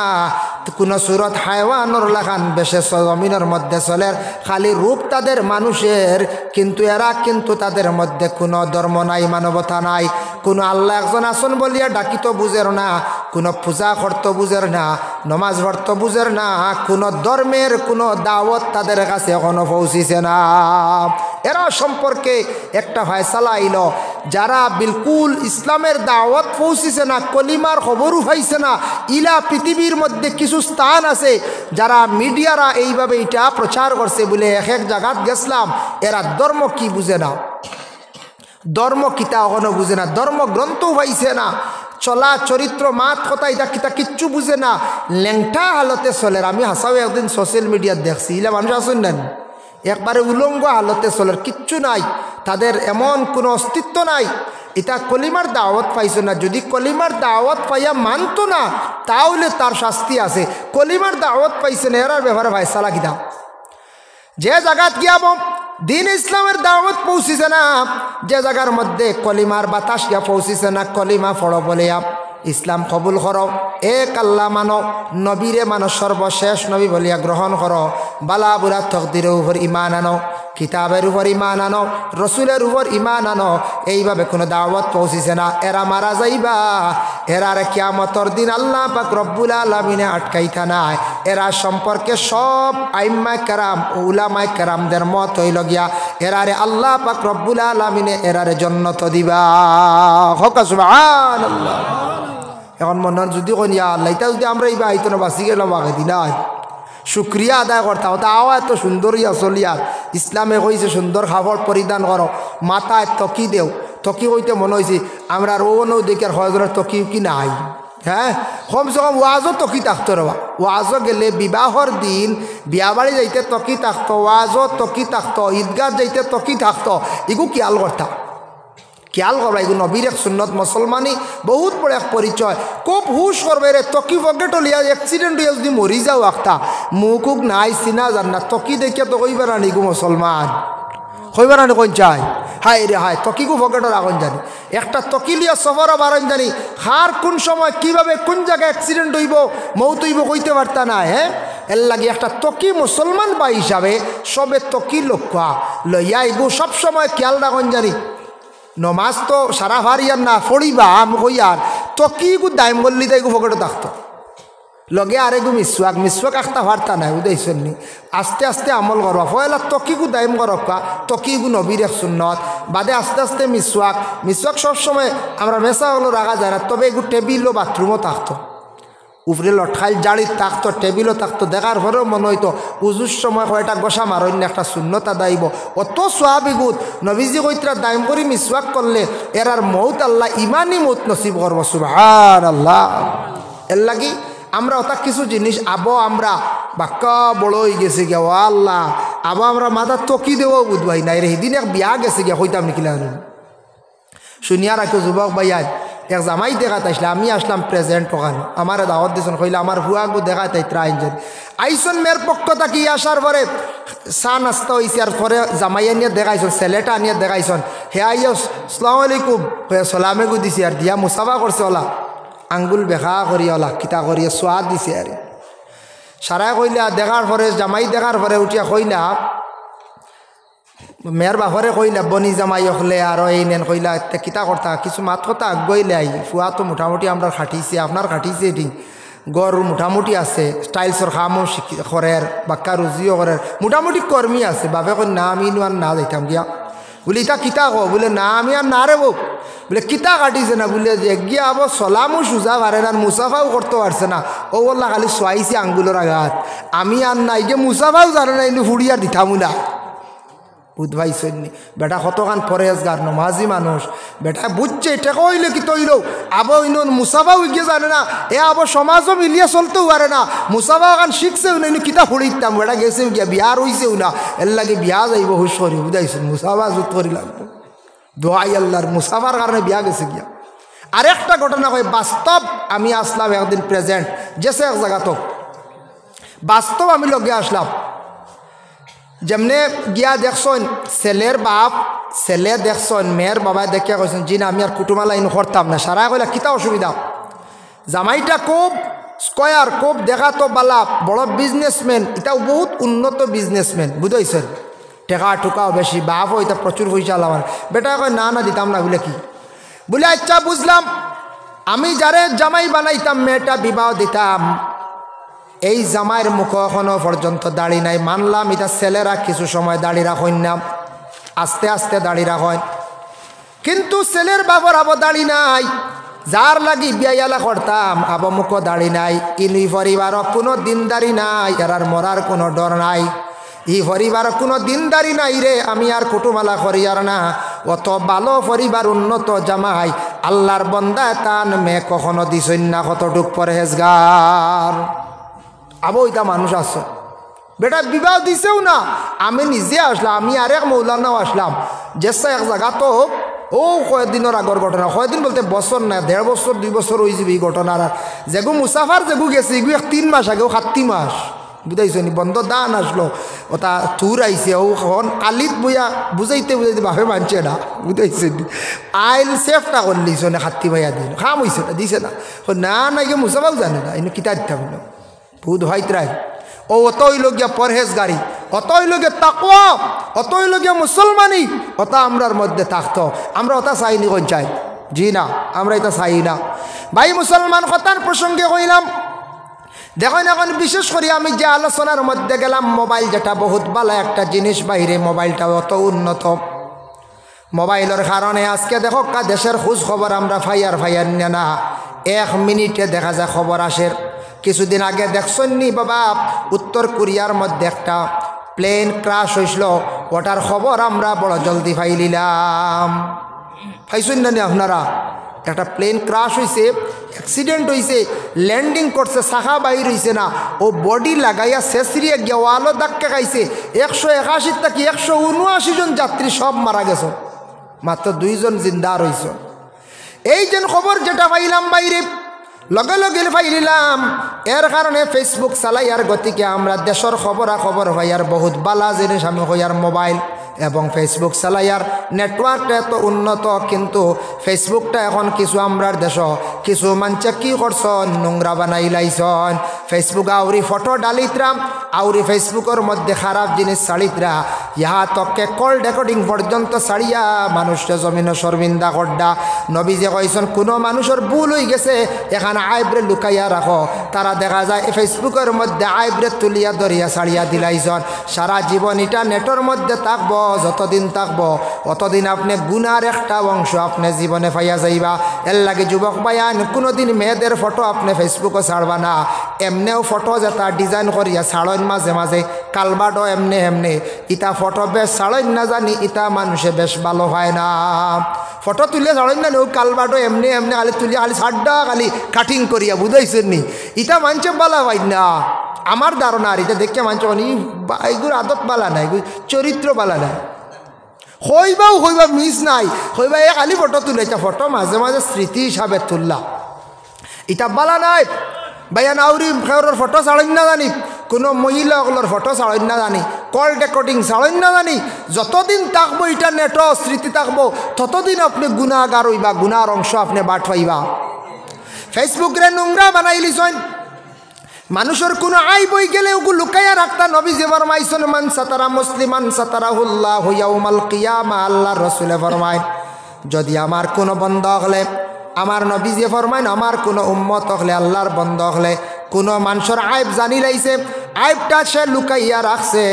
কোনো সুরত হায়ওয়ানোর লেখান বেশে জমিনের মধ্যে চলে, খালি রূপ তাদের মানুষের, কিন্তু এরা কিন্তু তাদের মধ্যে কোনো ধর্ম নাই, মানবতা নাই, কোনো আল্লাহ একজন আসন বলিয়া ডাকিত বুঝের না, কোনো পূজা করতে বুঝের না, নমাজ পড়তে বুঝের না, কোনো ধর্মের কোনো দাওয়াত তাদের কাছে এখনো পৌঁছিছে না। এরা সম্পর্কে একটা ফয়সালা আইল, যারা বিলকুল ইসলামের দাওয়াত পৌঁছিছে না, কলিমার খবরও পাইছে না, ইলা পৃথিবীর মধ্যে কিছু স্থান আছে যারা মিডিয়ারা এইভাবে এটা প্রচার করছে বলে এক এক জায়গাত গেছিলাম, এরা ধর্ম কি বুঝে না, ধর্ম কিতা এখনো বুঝে না, ধর্মগ্রন্থও পাইছে না, চলা চরিত্র মাত কথা এটা কিতা কিচ্ছু বুঝে না, ল্যাংটা হালতে চলে। আমি হাসাও একদিন সোশ্যাল মিডিয়াত দেখছি, ইলা মানুষ আসুন নেন একবারে উলঙ্গ হালতে চলে, কিচ্ছু নাই, তাদের এমন কোনো অস্তিত্ব নাই। এটা কলিমার দাওয়াত পাইছে না, যদি কলিমার দাওয়াত পাইয়া মানতো না তাহলে তার শাস্তি আছে, কলিমার দাওয়াত পাইছে না, এরার ব্যাপারে ফয়সালা কিতা। যে জায়গাত গিয়াব দিন ইসলামের দাওয়াত পৌঁছিছে না, যে জায়গার মধ্যে কলিমার বাতাস গিয়া পৌঁছিছে না, কলিমা ফড়ো বলিয়া ইসলাম কবুল করো, এক আল্লাহ মানো, নবীরে মানো, সর্বশেষ নবী বলিয়া গ্রহণ করো, বালা বুড়া তকদিরের উপর ইমান আনো, কিতাবের উপর ইমান আনো, রসুলের উপর ইমান আনো, এইভাবে কোনো দাওয়াত পৌঁছিছে না, এরা মারা যাইবা, এরার কিয়ামতর দিন আল্লাহ পাক রব্বুল আলামিনে আটকাইতা নাই। এরা সম্পর্কে সব আইম্মায়ে কেরাম উলামায়ে কেরামদের মত হইল গিয়া এরারে আল্লাহ পাক রব্বুল আলামিনে এরারে জান্নাত দিবা। হক সুবহানাল্লাহ। এখন মনের যদি কোন ইয়া আল্লাহ, এটা যদি আমরা এইবার আইতো না বাঁচি গেলাম আগে দিন শুক্রিয়া আদায় করতাম, তাও এত সুন্দরই আসলিয়া ইসলামে কইছে সুন্দর খাবার পরিধান করো, মাথায় তকি দেও, তকি হইতে মনে হয়েছে আমরা রোনও দেখি আর হজরের তকি কি নাই। হ্যাঁ, কমসে কম ওয়াজও তকি থাকতো রবা, ওয়াজও গেলে বিবাহর দিন বিয়া বাড়ি যাইতে তকি থাকতো, ওয়াজও তকি থাকতো, ঈদগাহ যাইতে তকি থাকতো, এগু খেয়াল করতাম, খেয়াল করবা, এগুলো নবীর এক সুন্নত, মুসলমানি বহুত বড় এক পরিচয়, খুব হুশ করবে রে, তকি পকেট লিয়া অ্যাক্সিডেন্ট হইয়া যদি মরি যাও একটা মুখুক নাই চিনা জান না, তকি দেখিয়া তো কইবার আনি গো মুসলমান, কইবার আনি কোন চাই, হাই রে হাই তকিগু পকেটের আগুন জানি, একটা তকি লিয়া সফরও বারণ জানি, হার কোন সময় কিভাবে কোন জায়গায় অ্যাক্সিডেন্ট হইব মৌত হইব কইতে পারতা না। হ্যাঁ, এর লাগে একটা তকি মুসলমান বা হিসাবে সবে তকি লক্ষ্য লইয়া এগু সবসময় খেয়াল রাখুন জানি। নমাজ তো সারা ভারিয়ার না ফড়িবা আমি কইয়ার তকি গু দাইম বললি তাই গু ফকেটে থাকতো, লগে আরে গু মিসওয়াক আখতা ভারতা নাই উদয়সন নি, আস্তে আস্তে আমল করবা, পয়লা তকি গু দাইম করবা, তকি গু নবীর এক সুন্নত, বাদে আস্তে আস্তে মিসওয়াক সবসময় আমরা মেসা হলো রাখা যায় না, তবে এগু টেবিলও বাথরুমও থাকতো, উপরে লটকাইল জাড়ির থাকতো, টেবিলও থাকতো, দেখার পরেও মনে হইতো উজুর সময় কয়টা গোসা মারণ্য একটা শূন্যতা দাইব, অত সোয়াবিগুত নবীজি কইতরা দাইম করি মিসওয়াক করলে এরার মৌত আল্লাহ ইমানই মৌত নসিব করব। সুবহানাল্লাহ। এর লাগি আমরা ওটা কিছু জিনিস আমরা বাক্কা বড় হয়ে গেছে গিয়া, ও আল্লাহ আমরা মাথা তকি দেবো বুধবাই নাই রে, সেদিন এক বিয়া গেছে গিয়া কইতাম নিখিলা শুনিয়া রাখো যুবক ভাইয়া, এক জামাই দেখাতে আসলে আমি আসলাম প্রেজেন্ট ওখানে আমার দাওয়াত দিয়েছেন কইলে আমার ভুয়াগু দেখাতে আইনজন আইসন মেয়ের পক্ষ থাকি আসার পরে চা নাস্তা হয়েছে আর পরে জামাই আনিয়ে দেখাইছেন ছেলেটা আনিয়ে দেখাইছেন হে আইয়া সালাম আলাইকুম সালামে গু দিছে আর দিয়া মুসাফা করছে ওলা আঙ্গুল বেখা করিয়া ওলা কিতা করিয়া সোয়াদ দিছে আর সারাই কইলা দেখার পরে জামাই দেখার পরে উঠিয়া কইলা মেয়ের বাপরে কইলা বনি জামাই হলে আরো এই নেন কইলা কিতা করতা কিছু মাত কথা গইলে আই ফুয়া তো মোটামুটি আমরা খাটিছে আপনার খাটিছে এটি গড় মোটামুটি আছে স্টাইলসর খামও করের বাক্কা রুজিও করের মোটামুটি কর্মী আছে বাপে কই না আমি আর না যাইতাম গিয়া বলে ইতা কিতা কো বলে না আমি আর না রে বউ বলে কিতা কাটিছে না বলে যে গিয়া আবার সলামও সোজা পারে না মুসাফাও করতে পারছে না ও বললা খালি সোয়াইছে আঙ্গুলের আঘাত আমি আর নাই যে মুসাফাও জানে না কিন্তু ফুড়িয়া দিতামু না বুধ ভাই সৈন্য বেটা কতখান পরেজগার নমাজি মানুষ বেটা বুঝছে এটা কইলে কি তৈল আবো ইন মুসাফাও গিয়ে জানে না এ আবো সমাজও মিলিয়ে চলতেও পারে না মুসাফা খান শিখছেও না কিতা ফুড়িতাম বেটা গেছেও গিয়া বিয়ার হইছেও না এর লাগে বিয়া যাইব হুশ করি বুঝাইছেন মুসাফা জুত করি লাগবো দোয়াই আল্লাহর মুসাফার কারণে বিয়া গেছে গিয়া আরেকটা ঘটনা কই বাস্তব আমি আসলাম একদিন প্রেজেন্ট যেসে এক জায়গা তো বাস্তব আমি লগে আসলাম যেমনে গিয়া দেখছেন ছেলের বাপ ছেলে দেখছেন মেয়ের বাবা দেখিয়া কইছেন জি না আমি আর কুটুমালা ইন করতাম না সারা কইলা কিতা অসুবিধা জামাইটা খুব স্কয়ার খুব দেখা তো বালা বড় বিজনেসম্যান এটাও বহুত উন্নত বিজনেসম্যান বুঝাইছেন টেকা টুকাও বেশি বাপও এটা প্রচুর পয়সা লাগান বেটা কয় না না দিতাম না বলে কি বলে আচ্ছা বুঝলাম আমি যারে জামাই বানাইতাম মেয়েটা বিবাহ দিতাম এই জামাইয়ের মুখ এখনো পর্যন্ত দাড়ি নাই মানলাম এটা ছেলেরা কিছু সময় দাড়ি রাখেন না আস্তে আস্তে দাড়ি রাখেন কিন্তু ছেলের বাবার আবো দাড়ি নাই যার লাগি বিয়াইলা করতাম আবো মুখ দাড়ি নাই ইনি পরিবার কোনো দিনদারি নাই আর মরার কোনো ডর নাই ই পরিবার কোনো দিনদারি নাই রে আমি আর কুটুমালা করি আর না অত ভালো পরিবার উন্নত জামাই আল্লাহর বন্দা তান মেয়ে কখনো দিছই না কতটুক পরহেজগার আবো এটা মানুষ আছে বেটা বিবাহ দিছেও না আমি নিজে আসলাম আমি আরেক মৌলানাও আসলাম যেসা এক জায়গা তো ও কয়েকদিনের আগর ঘটনা কয়েকদিন বলতে বছর না 1.5 বছর 2 বছর হয়ে যাবে এই ঘটনার যেগু মুসাফার যেগু গেছে এগু 3 মাস আগেও 7 মাস বুঝাইছ নি বন্ধ দান আসলো ওটা থুর আইছে ও খন কালিত বইয়া বুঝাইতে বুঝাইতে বাপে মানছে না বুঝাইছে আইল সেফটা করলিছ না 7 ভাইয়া দিন খাম হয়েছে না দিছে না না না গিয়ে মুসাফাও জানে না এনে কিতা দিতে হবে ভূত ভাইতরাই ও অতই লগিয়া পরহেজগারি অতই লগে তাকওয়া অতই লগে মুসলমানি ওটা আমরার মধ্যে থাকতো আমরা ওটা চাইনি কোন চাই জি না আমরা এটা চাই না ভাই মুসলমান কথার প্রসঙ্গে কইলাম দেখুন এখন বিশেষ করে আমি যে আলোচনার মধ্যে গেলাম মোবাইল যেটা বহুত ভালো একটা জিনিস বাইরে মোবাইলটা অত উন্নত মোবাইলের কারণে আজকে দেখো দেশের খোঁজ খবর আমরা ফাইয়ার না 1 মিনিটে দেখা যায় খবর আসে কিছুদিন আগে দেখছেন নি বাবা উত্তর কোরিয়ার মধ্যে একটা প্লেন ক্রাশ হয়েছিল ওটার খবর আমরা বড় জলদি ফাইলিলাম পাইছেন না আপনারা একটা প্লেন ক্রাশ হয়েছে অ্যাক্সিডেন্ট হয়েছে ল্যান্ডিং করছে শাখা বাইর হয়েছে না ও বডি লাগাইয়া শেষরিয়ে গিয়ে ওয়ালও ধাক্কা খাইছে 181 থেকে 179 জন যাত্রী সব মারা গেছে মাত্র 2 জন জিন্দা রয়েছে এই যে খবর যেটা পাইলাম বাইরে লগে লগে ফাইলিলাম এর কারণে ফেসবুক চালাই আর গতিকে আমরা দেশের খবর ভাইয়ার বহুত বালা জিনিস আমি হইয়ার মোবাইল এবং ফেসবুক চালাইয়ার নেটওয়ার্কটা এত উন্নত কিন্তু ফেসবুকটা এখন কিছু আমরার দেশ কিছু মানছে কি করছন নোংরা বানাই লাইছন ফেসবুক আউরি ফটো ডালিতরাম আউরি ফেসবুকের মধ্যে খারাপ জিনিস ছাড়িতরা ইহা তকে কল রেকর্ডিং পর্যন্ত ছাড়িয়া মানুষকে জমিনে শর্মিন্দা করডা নবী যে কইছেন কোনো মানুষের ভুল হয়ে গেছে এখানে আইব্রে লুকাইয়া রাখো তারা দেখা যায় ফেসবুকের মধ্যে আইব্রে তুলিয়া দরিয়া ছাড়িয়া দিলাইছন সারা জীবন এটা নেটের মধ্যে থাকবো যতদিন থাকবো অতদিন আপনি গুনার একটা অংশ আপনি জীবনে পাইয়া যাইবা এর লাগে যুবক ভাইয়ান কোনোদিন মেয়েদের ফটো আপনি ফেসবুকে ছাড়বা না এমনেও ফটো যেটা ডিজাইন করিয়া ছাড়েন মাঝে মাঝে কালবাডো এমনে ইটা ফটো বেশ ছাড়েন না জানি ইটা মানুষে বেশ ভালো হয় না ফটো তুলে ছাড়েন না ও কালবাডো এমনে খালি তুলে খালি ছাড়ডা খালি কাটিং করিয়া বুঝাইছেন নি ইটা মানুষে ভালো হয় না আমার ধারণা আর এটা দেখে মানুষ এগুলো আদত বালা নাই চরিত্র বালা নাই হইবা মিস নাই, হইবা এ খালি ফটো তুলেছে, ফটো মাঝে মাঝে স্মৃতি হিসাবে তুললা, এটা বালা নাই। ভাইয়া নাউরি খেওরের ফটো ছাড়েন না জানি, কোনো মহিলাগুলোর ফটো ছাড়েন না জানি, কল রেকর্ডিং ছাড়েন না জানি। যতদিন থাকবো এটা নেটো স্মৃতি থাকবো, ততদিন আপনি গুণাগার হইবা, গুনার অংশ আপনি বাট পাইবা। ফেসবুকরে নোংরা বানাই লিছেন, মানুষের কোনো আই বই গেলে ওগুলো লুকাইয়া রাখতা। নবীজি ফরমাইছেন মান সাতারা মুসলিমান সাতারাহুল্লাহু ইয়াউমাল কিয়ামা, আল্লাহর রাসূলে ফরমায় যদি আমার কোনো বন্দা হলে, আমার নবীজি ফরমায় আমার কোনো উম্মত হলে, আল্লাহর বন্দা হলে কোনো মানুষের আইব জানি লাইছে, আইবটা সে লুকাইয়া রাখছে,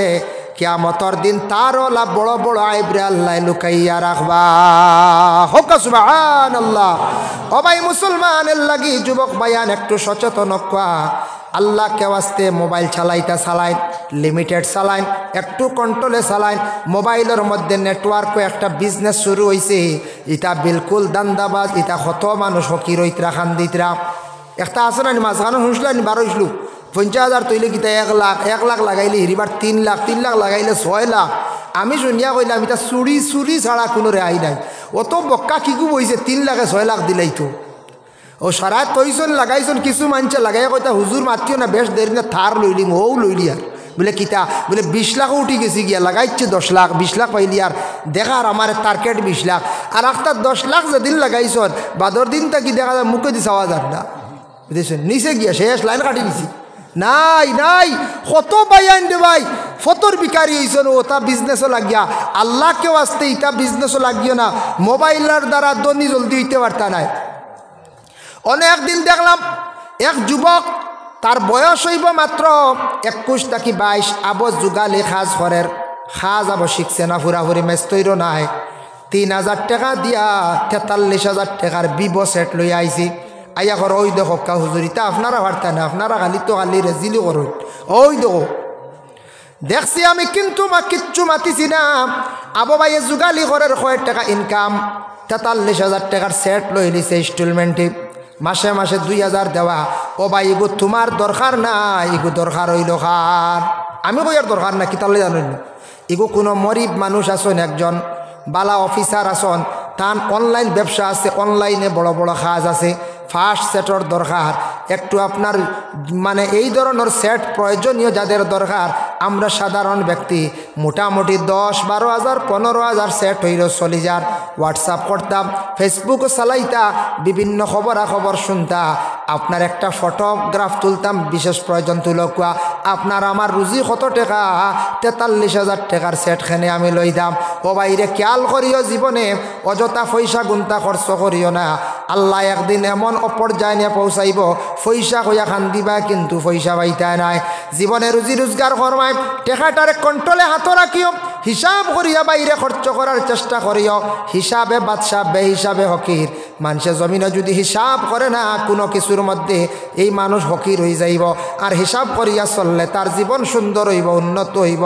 কিয়ামতের দিন তারও লাভ বড় বড় আইবরে আল্লাহ লুকাইয়া রাখবা। হোক সুবহানাল্লাহ। ও ভাই মুসলমানের লাগি যুবক ভাইয়ান একটু সচেতন হওয়া। আল্লাহ কে ওয়াস্তে মোবাইল চালাইতে চালাইন, লিমিটেড চালাইন, একটু কন্ট্রোলে চালাইন। মোবাইলের মধ্যে নেটওয়ার্কও একটা বিজনেস শুরু হয়েছে, এটা বিলকুল দান্দাবাজ, এটা কত মানুষ হকি রইতরা খান্দিতরা। একটা আছে না মাঝখানে শুনছিলেন 12 50,000 তৈলে কিতা 1 লাখ লাগাইলে হিরিবার 3 লাখ, 3 লাখ লাগাইলে 6 লাখ। আমি শুনিয়া কইলাম এটা চুরি ছাড়া কোনো রেহাই নাই। অত বক্কা কিকু বইছে 3 লাখে 6 লাখ দিলেই তো। ও সারা তৈছন লাগাইছন, কিছু মানুষে লাগাই কইতা হুজুর মাতিও না, বেশ দেরি না থার লইলি লইলি আর বলে কিতা বলে 20 লাখও উঠি গেছি গিয়া, লাগাইছে 10 লাখ, 20 লাখ পাইলি আর দেখার আমার টার্গেট 20 লাখ। আর একটা 10 লাখ যেদিন লাগাইছন বাদর দিন তাকি দেখা যায় মুখে দি চাওয়া যান না, বুঝেছেন, নিচে গিয়া শেষ লাইন কাটি দিছি। নাই কত বাইন দে ভাই, ফতর বিকারি হয়েছেন, ওটা বিজনেসও লাগিয়া। আল্লাহকেও আসতে ইটা বিজনেসও লাগিও না, মোবাইলের দ্বারা দনি জলদি হইতে পারতা নাই। অনেক দিন দেখলাম এক যুবক, তার বয়স হইব মাত্র 21 থেকে 22, আবো যুগালি খাজ ঘরের খাজ আবো শিখছে না, ফুরাফুরি মেস্তৈরও নাই। 3,000 টাকা দিয়া 43,000 টাকার বিবো সেট লই আইছি। আইয়া কর ওই দেখো কা হুজুরিতা আপনারা পারতেন না, আপনারা খালি তো খালি রেজিলি করুন। ওই দেখো দেখছি আমি, কিন্তু কিচ্ছু মাতিছি না। আবো ভাইয়ে যুগালি ঘরের 1,000 টাকা ইনকাম, 43,000 টাকার সেট লই লিছে ইনস্টলমেন্টে, মাসে মাসে 2,000 দেওয়া। ও ভাই এগো তোমার দরকার না, এগো দরকার হইল খার। আমি কই আর দরকার না, কিতালে জানেন এগো কোনো মরিব মানুষ আসন, একজন বালা অফিসার আসন, তান অনলাইন ব্যবসা আছে, অনলাইনে বড় বড় কাজ আছে, ফার্স্ট সেটর দরকার। একটু আপনার মানে এই ধরনের সেট প্রয়োজনীয় যাদের দরকার, আমরা সাধারণ ব্যক্তি মোটামুটি 10-12 হাজার 15,000 সেট হইল চলি যার। হোয়াটসঅ্যাপ করতাম, ফেসবুক চালাইতা, বিভিন্ন খবরাখবর শুনতা, আপনার একটা ফটোগ্রাফ তুলতাম, বিশেষ প্রয়োজন তুলকুয়া। আপনার আমার রুজি কত টাকা, 43,000 টাকার সেট খেনে আমি লইতাম। ও বাইরে খেয়াল করিও, জীবনে অযথা পয়সা গুন্তা খরচ করিও না। আল্লাহ একদিন এমন অপর্যায় নিয়ে পৌঁছাইব, পয়সা হইয়া খান দিবা কিন্তু পয়সা পাইতা নাই। জীবনে রুজি রোজগার করবাই, টেকাটারে কন্ট্রোলে হাত রাখিও, হিসাব করিয়া বাইরে খরচ করার চেষ্টা করিও। হিসাবে বাদশা, বে হিসাবে হকির। মানুষের জমিনে যদি হিসাব করে না কোনো কিছুর মধ্যে, এই মানুষ হকির হয়ে যাইব। আর হিসাব করিয়া চললে তার জীবন সুন্দর হইব, উন্নত হইব,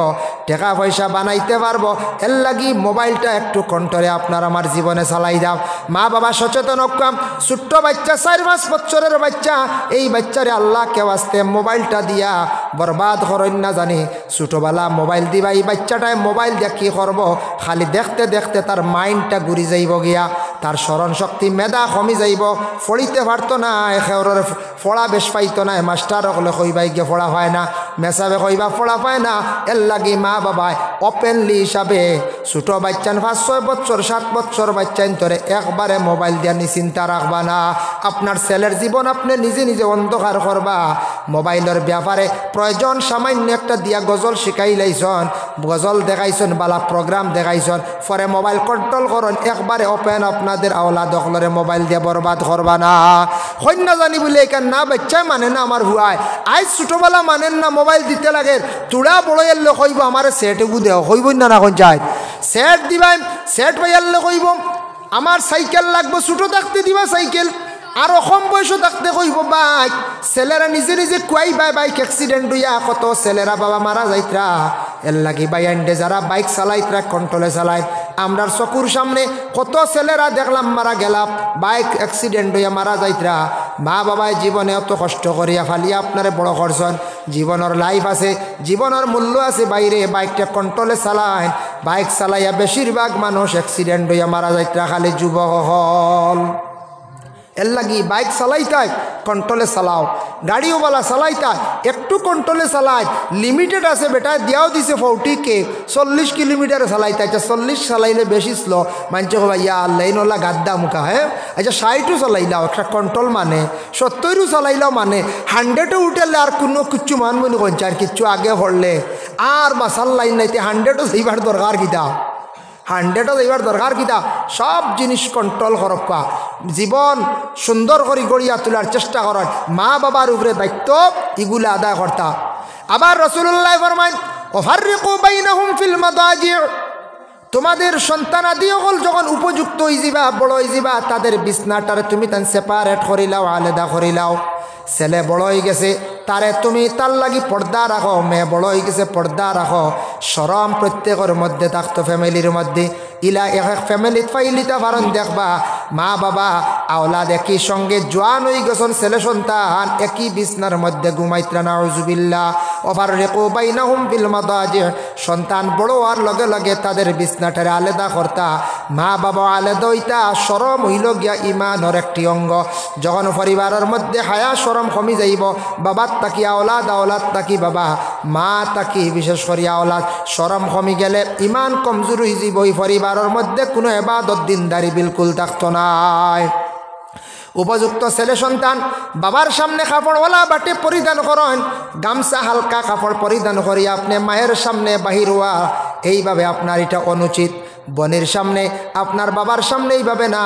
টাকা পয়সা বানাইতে পারবো। এর লাগি মোবাইলটা একটু কন্ট্রোলে আপনার আমার জীবনে চালাই দাও। মা বাবা সচেতন হকাম, ছোট্ট বাচ্চা 4-5 বছরের বাচ্চা, এই বাচ্চারে আল্লাহ কে ওয়াস্তে মোবাইলটা দিয়া বরবাদ করেন না জানি। ছোটবেলা মোবাইল দিবা, এই বাচ্চাটায় মোবাইল দিয়ে কী করব, খালি দেখতে দেখতে তার মাইন্ডটা ঘুরি যাইব গিয়া, তার স্মরণ শক্তি মেধা কমি যাইব, পড়িতে পারতো না, একের পড়া বেশ পাইতো না। মাস্টার হলে কইবাই গিয়ে পড়া হয় না, মেসাবে কইবা পড়া পায় না। এর লাগি মা বাবায় ওপেনলি হিসাবে ছোট বাচ্চান 5-6 বছর 7 বছর বাচ্চান ধরে একবারে মোবাইল দিয়া নিশ্চিন্তা রাখবা না। আপনার ছেলের জীবন আপনি নিজে নিজে অন্ধকার করবা। মোবাইলের ব্যাপারে প্রয়োজন সামান্য একটা দিয়া গজল শিখাই লাইছন, গজল দেখাইছন, বালা প্রোগ্রাম দেখাইছন, পরে মোবাইল কন্ট্রোল করুন। একবারে ওপেন আপনাদের আওলা দখলরে মোবাইল দিয়ে বরবাদ করবা না। হইন না জানি বলে এখান না বাচ্চাই মানে না আমার হুয়ায়, আজ ছোটবেলা মানেন না, মোবাইল দিতে লাগে। তুড়া বড় এলে কইব আমার সেটগু দেও, কইব না না কোন যায় সেট দিবাই, সেট পাইলে কইব আমার সাইকেল লাগবে, ছোটো থাকতে দিবা সাইকেল। আরো কম বয়স থাকতে কইব বাইক। ছেলেরা নিজে নিজে কুয়াই বাইক অ্যাক্সিডেন্ট হইয়া কত ছেলেরা বাবা মারা যাইতরা। এর লাগি বাইন্ডে যারা বাইক চালাইতরা কন্ট্রোলে চালায়। আমরার চকুর সামনে কত ছেলেরা দেখলাম মারা গেলাম, বাইক অ্যাক্সিডেন্ট হইয়া মারা যাইতরা। মা বাবায় জীবনে অত কষ্ট করিয়া ফালিয়া আপনারে বড় করছেন। জীবনের লাইফ আছে, জীবনের মূল্য আছে, বাইরে বাইকটা কন্ট্রোলে চালায়। বাইক চালাইয়া বেশিরভাগ মানুষ অ্যাক্সিডেন্ট হইয়া মারা যাইতরা খালি যুবক হল। এর লাগি বাইক চালাইতাই কন্ট্রোলে চালাও, গাড়িওয়ালা চালাইতাই একটু কন্ট্রোলে চালাই। লিমিটেড আছে বেটা, দিয়াও দিছে 40 40 কিলোমিটার চালাইতাই। 40 চালাইলে বেশি স্লো, মানছে কবা ইয়া লাইনওয়ালা গাদ্দা মুখা। হ্যাঁ আচ্ছা 60ও চালাইলাও একটা কন্ট্রোল মানে, 70ও চালাইলাও মানে, 100ও উঠেলে আর কোনো কিচ্ছু মানবনি কইছে আর কিচ্ছু আগে পড়লে আর বাসার লাইন নাইতে 100ও যাইবার দরকার কিতা, 100ও যাইবার দরকার কিতা। সব জিনিস কন্ট্রোল করবা, জীবন সুন্দর করে গড়িয়া তোলার চেষ্টা করেন। মা বাবার উপরে দায়িত্ব এগুলো আদায় করতা। আবার রাসূলুল্লাহ ফরমায় ওয়াফাররিকু বাইনাহুম ফিল মাদাজি', তোমাদের সন্তানাদি হল যখন উপযুক্ত হয়ে যাবা, বড় হয়ে যাবা, তাদের বিছনাটারে তুমি তান সেপারেট করিলাও, আলাদা করিলাও। ছেলে বড় হয়ে গেছে তারে তুমি তার লাগি পর্দা রাখো, মেয়ে বড় হয়ে গেছে পর্দা রাখো। শরম প্রত্যেকের মধ্যে থাকতো ফ্যামিলির মধ্যে। ইলা এক এক ফ্যামিলিত ফাইলিতা ফারণ দেখবা মা বাবা আওলাদ একই সঙ্গে জোয়ান হয়ে গেছেন, ছেলে সন্তান একই বিছনার মধ্যে ঘুমাইত্রা নাউজুবিল্লাহ। ওয়াফাররিকু বাইনাহুম ফিল মাদাজি', সন্তান বড় হওয়ার লগে লগে তাদের বিছনাটারে আলাদা করতা, মা বাবা আলাদা হইতা। শরম হইল গিয়া ইমানের একটি অঙ্গ। যখন পরিবারের মধ্যে হায়া শরম কমি যাইব, বাবার তাকি আওলাদ, আওলাদ তাকি বাবা, মা তাকি বিশেষ করে আওলাদ, শরম কমি গেলে ইমান কমজোর হয়ে যাইব। ওই পরিবারের মধ্যে কোনো ইবাদত দিনদারি বিলকুল থাকতো নাই। উপযুক্ত ছেলে সন্তান বাবার সামনে কাপড়ওয়ালা বাটে পরিধান করেন, গামছা হালকা কাপড় পরিধান করিয়া আপনি মায়ের সামনে বাহির হওয়া, এইভাবে আপনার এটা অনুচিত। বোনের সামনে আপনার বাবার সামনে এইভাবে না।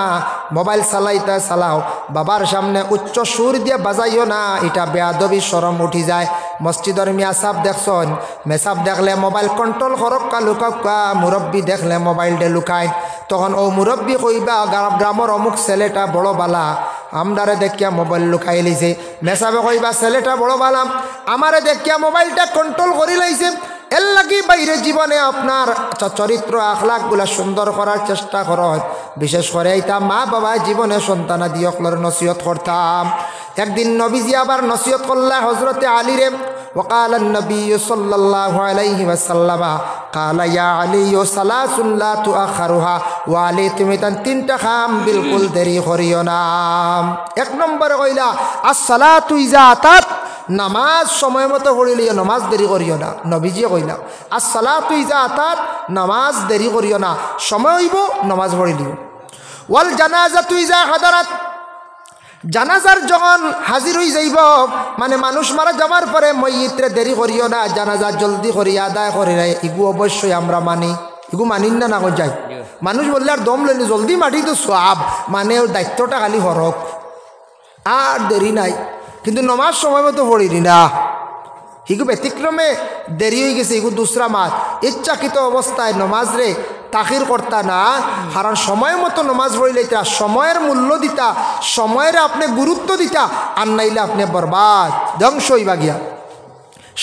মোবাইল চালাইতে চালাও, বাবার সামনে উচ্চ সুর দিয়ে বাজাইও না, এটা বেয়াদবি, শরম উঠি যায়। মসজিদের মেসাব দেখছেন, মেসাব দেখলে মোবাইল কন্ট্রোল করক্কা লুকাক্কা, মুরব্বী দেখলে মোবাইলটা লুকায়। তখন ও মুরব্বী কইবা গ্রামের অমুক ছেলেটা বড় বালা, আমরারে দেখিয়া মোবাইল লুকাই লিছে। মেসাবে কইবা ছেলেটা বড় বালা, আমারে দেখিয়া মোবাইলটা কন্ট্রোল করি লাইছে। এর লাগি বাইরে জীবনে আপনার চরিত্র আখলাকগুলা সুন্দর করার চেষ্টা করেন। বিশেষ করে এইটা মা বাবা জীবনে সন্তানাদি অকলের নসিহত করতাম। একদিন নবীজি আবার নসিহত করলা হজরতে আলীরে। وقال النبي صلى الله عليه وسلم قال يا علي ثلاث لا تؤخرها وعلي তুমি তান তিনটা কাম বিলকুল দেরি করিও না। এক নম্বর কইলা as-salatu iza atat, নামাজ সময় মতো পড়িলিও, নামাজ দেরি করিও না। নবীজি কইলা as-salatu iza atat, নামাজ দেরি করিও না, সময় হইব নামাজ পড়িলিও। ওয়াল জানাজাতু ইজা হাদারাত, জানাজার যখন হাজির হয়ে যাইব, মানে মানুষ মারা যাবার পরে মইয়িতরে দেরি করিও না, জানাজা জলদি করিয়া আদায় করি। এগু অবশ্যই আমরা মানি, এগু মানিন না না যাই। মানুষ বললে আর দম লইনি জলদি মাটি তো সব, মানে ওর দায়িত্বটা খালি হরক আর দেরি নাই। কিন্তু নমাজ সময় মতো পড়িনি না, হিগু ব্যতিক্রমে দেরি হয়ে গেছে, এগু দুসরা মাত। ইচ্ছাকৃত অবস্থায় নমাজ রে তাখির করতা না, কারণ সময় মতো নমাজ পড়িলাইতা, সময়ের মূল্য দিতা, সময়ের আপনি গুরুত্ব দিতা, আর নাইলে আপনি বরবাদ ধ্বংস হইবা গিয়া।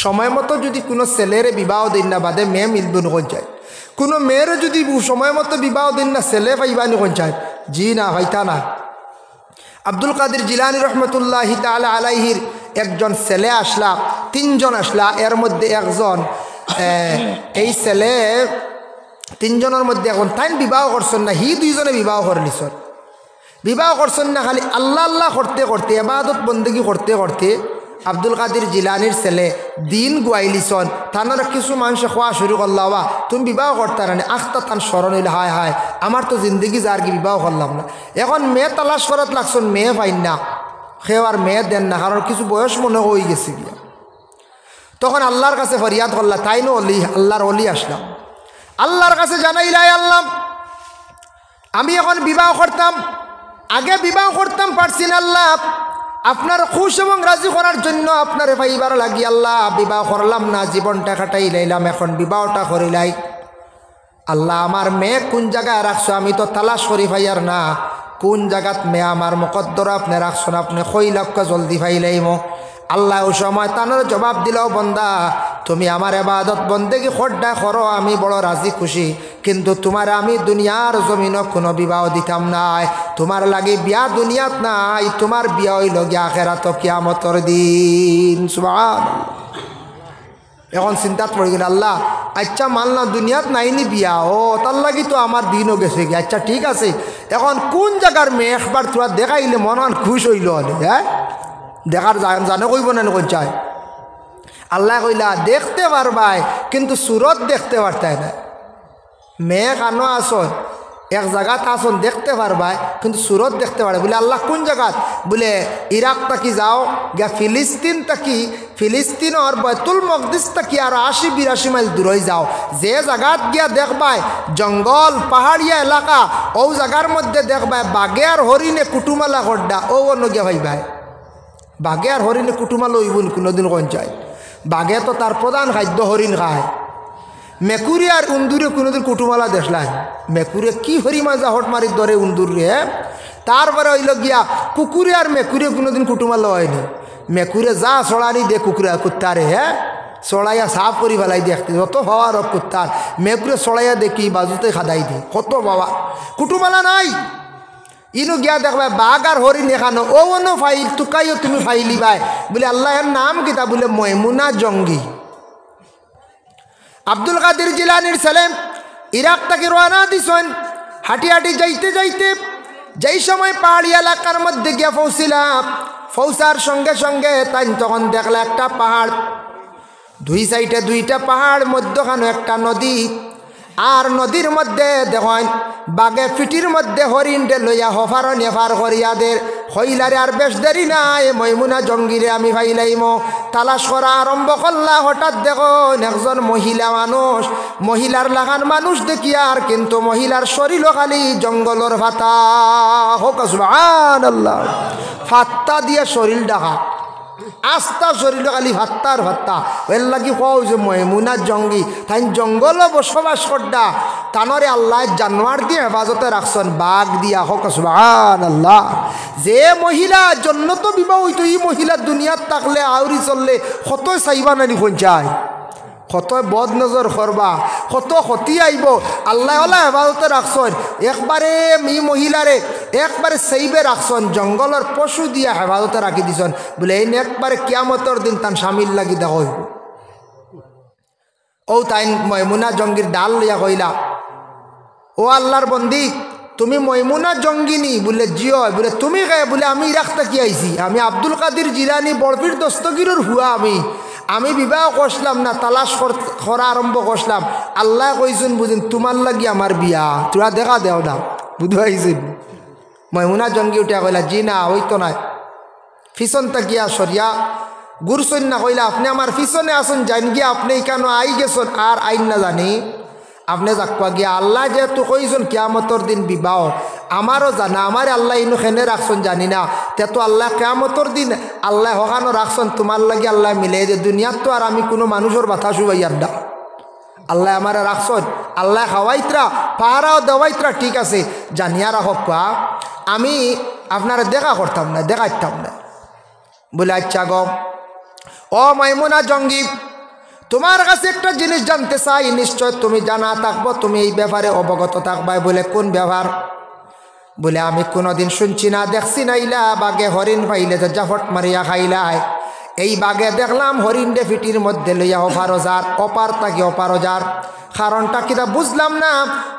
সময় মতো যদি কোনো ছেলেরে বিবাহ দিন না বাদে মেয়ে মিলব নকন চায়, কোনো মেয়ের যদি সময় মতো বিবাহ দিন না ছেলে পাইবা নকন চায়, জি না হইতা না। আব্দুল কাদের জিলানী রহমতুল্লাহি তাআলা আলাইহির একজন ছেলে আসলা, তিনজন আসলা, এর মধ্যে একজন এই ছেলে তিনজনের মধ্যে এখন তাই বিবাহ করছেন না, হি দুইজনে বিবাহ করে নিছেন। বিবাহ করছেন না, খালি আল্লাহ আল্লাহ করতে করতে, ইবাদত বন্দেগি করতে করতে আব্দুল কাদের জিলানির ছেলে দিন গুয়াইলিছন। তানোর কিছু মানুষ খোয়া শুরু করলা, বা তুমি বিবাহ করতে না, আখতা তান স্মরণ হইলে হায় হায় আমার তো জিন্দগি যার কি বিবাহ করলাম না। এখন মেয়ে তালাশ করাত লাগছেন, মেয়ে পাইন না, সেও আর মেয়ে দেন না, কারণ কিছু বয়স মনে হয়ে গেছে গিয়া। তখন আল্লাহর কাছে ফরিয়াদ করলা, তাই নো অলি, আল্লাহর অলি আসলাম, আল্লাহর কাছে জানাইলাই আল্লাহ আমি এখন বিবাহ করতাম, আগে বিবাহ করতাম পারছি না, আল্লাহ আপনার খুশ এবং রাজি করার জন্য আপনার পাইবার লাগি আল্লাহ বিবাহ করলাম না, জীবনটা কাটাই লাইলাম, এখন বিবাহটা করিলাই। আল্লাহ আমার মেয়ে কোন জায়গায় রাখছো, আমি তো তালাশ করি পাইয়ার না, কোন জায়গাত মেয়ে আমার মুকদ্দর আপনি রাখছেন, আপনি কই লক্ষ জলদি পাইলাইম। আল্লাহ ওই সময় তানোর জবাব দিলাও, বন্দা তুমি আমার ইবাদত বন্দেগি খোড্ডা করো, আমি বড় রাজি খুশি, কিন্তু তোমার আমি দুনিয়ার জমিন কোনো বিবাহ দিতাম নাই, তোমার লাগে বিয়া দুনিয়াত নাই, তোমার বিয়া হইল গিয়া আখিরাত কিয়ামতের দিন। সুবহানাল্লাহ। এখন চিন্তাত পড়ে গেল, আল্লাহ আচ্ছা মানলাম দুনিয়াত নাইনি বিয়া, ও তার লাগি তো আমার দিনও গেছে গিয়ে, আচ্ছা ঠিক আছে, এখন কোন জায়গার মেয়ে একবার তোরা দেখাইলে মন খুশ হইল হলে, হ্যাঁ দেখার জানে কইব না কোন চায়। আল্লাহ কইলা দেখতে পারবাই কিন্তু সুরত দেখতে পারতাই না। মেয়ে কানো আসন এক জায়গাত আসন দেখতে পারবাই কিন্তু সুরত দেখতে পারে। বলে আল্লাহ কোন জায়গাত? বলে ইরাক তাকি যাও গিয়া ফিলিস্তিন তাকি, ফিলিস্তিনের বাইতুল মকদিস তাকি আর ৮০-৮২ মাইল দূরে যাও, যে জায়গাত গিয়া দেখবাই জঙ্গল পাহাড়িয়া এলাকা, ও জায়গার মধ্যে দেখবাই বাঘে আর হরিণে কুটুমালা গড্ডা, ও অন্য গিয়া ভাইবাই বাঘে আর হরিণে কুটুমালা হইবুন কোনোদিন কোন চাই। বাঘে তো তার প্রধান খাদ্য হরিণ খায়, মেকুরি আর উন্দুরে কোনোদিন কুটুমালা দেখলাম, মেকুরে কি হরিমা জাহট মারি ধরে উন্দুরে। তারপরে হইল গিয়া কুকুরে আর মেকুরে কোনোদিন কুটুমালা হয়নি, মেকুরে যা চড়ানি দে কুকুরে কুত্তারে, হ্যাঁ চড়াইয়া সাফ করি ফেলাই দেখতে যত হওয়ার কুত্তার, মেকুরে চড়াইয়া দেখি বাজুতে খাদাই দি কত বাবা, কুটুমালা নাই। ইনু গিয়া দেখবা বাঘ আর হরিণ এখানো, ও অন্য ফাইল তুকাইও তুমি ফাইলি ভাই। বলে আল্লাহ এর নাম কিতা? বলে ময়মুনা জঙ্গি। আব্দুল কাদের জিলানির ছেলে ইরাক থেকে রওনা দিছেন, হাঁটি হাঁটি যাইতে যাইতে যেই সময় পাহাড়ি এলাকার মধ্যে গিয়া পৌঁছিলাম, পৌঁছার সঙ্গে সঙ্গে তাই তখন দেখলা একটা পাহাড়, দুই সাইডে দুইটা পাহাড়, মধ্যখানে একটা নদী, আর নদীর মধ্যে দেখেন বাঘে ফিটির মধ্যে হরিণে লইয়া হফার নেফার করিয়াদের হইলারে। আর বেশ দেরি নাই, ময়মুনা জঙ্গিরে আমি ভাইলাইম তালাশ করা আরম্ভ করলা। হঠাৎ দেখুন একজন মহিলা মানুষ, মহিলার লাগান মানুষ দেখি আর কিন্তু মহিলার শরীরও খালি জঙ্গলের ভাতা, হোক সুবহানাল্লাহ, ফাত্তা দিয়ে শরীর ডাকা, আস্তা শরীর খালি ভাত্তার ভাত্তা। এর লাগি কও যে ময়মুনা জঙ্গি, তাই জঙ্গলও বসবাস করডা, তানরে আল্লাহ জানোয়ার দিয়ে হেফাজতে রাখছেন, বাঘ দিয়া, হোক সুবহানাল্লাহ। যে মহিলা জন্য তো বিবাহ হইতো, এই মহিলা দুনিয়াত থাকলে আউরি চললে কত চাইবা নানি পঞ্চায়, কত বদ নজর করবা, কত ক্ষতি আইব। আল্লাহ আল্লাহ হেফাজতে রাখছেন, একবারে ই মহিলারে একবারে সেইবে রাখছেন, জঙ্গলের পশু দিয়া হেফাজতে রাখি দিছেন। বলে এই একবারে কিয়ামতের দিন তান স্বামীর লাগি দেখ হইব। ও তাই ময়মুনা জঙ্গির ডাল লইয়া কইলা, ও আল্লাহর বন্দি তুমি ময়মুনা জঙ্গিনী? বলে জিও। বলে তুমি কে? বলে আমি ইরাক থেকে আইছি, আমি আব্দুল কাদের জিলানি বরফির দস্তগিরের হুয়া, আমি বিবাহ করছিলাম না, তালাশ করা আরম্ভ করছিলাম। আল্লাহ কইছেন বুঝেন তোমার লাগি আমার বিয়া, তোরা দেখা দেও না, বুঝাইছেন। ময়মুনা জঙ্গি উঠিয়া কইলা, জি না হইতো না। ফিসন তাকিয়া সরিয়া গুরসন না কইলা, আপনি আমার পিছনে আসুন, জান গিয়া আপনি কেন আই গেছেন আর আইন না জানি, আপনি যাকুয়া গিয়া আল্লাহ যেহেতু কইছেন কিয়ামতর দিন বিবাহ, আমারও জানা, আমার আল্লাহ ইনু খেনে রাখছেন জানি না, তে তো আল্লাহ কিয়ামতর দিন আল্লাহ হকানো রাখছেন তোমার লাগে, আল্লাহ মিলে যে দুনিয়াত তো আর আমি কোনো মানুষের বাথা শুবাইয়ার না, আল্লাহ আমার রাখছেন, আল্লাহ খাওয়াইতরা পাহারাও দেওয়াইতরা, ঠিক আছে জানিয়া রাখক, আমি আপনারা দেখা করতাম না, দেখাইতাম না। বলে আচ্ছা গো ও ময়মুনা জঙ্গি, তোমার কাছে একটা জিনিস জানতে চাই, নিশ্চয় তুমি জানা থাকবো, তুমি এই ব্যাপারে অবগত থাকবাই। বলে কোন ব্যাপার? বলে আমি কোনোদিন শুনছি না, দেখছি না, ইলা বাঘে হরিণ পাইলে যে জাফট মারিয়া খাইলাই, এই বাঘে দেখলাম হরিণ ডে ফিটির মধ্যে লইয়া অপারজার, অপার তাকে অপারজার, কারণটা কিনা বুঝলাম না।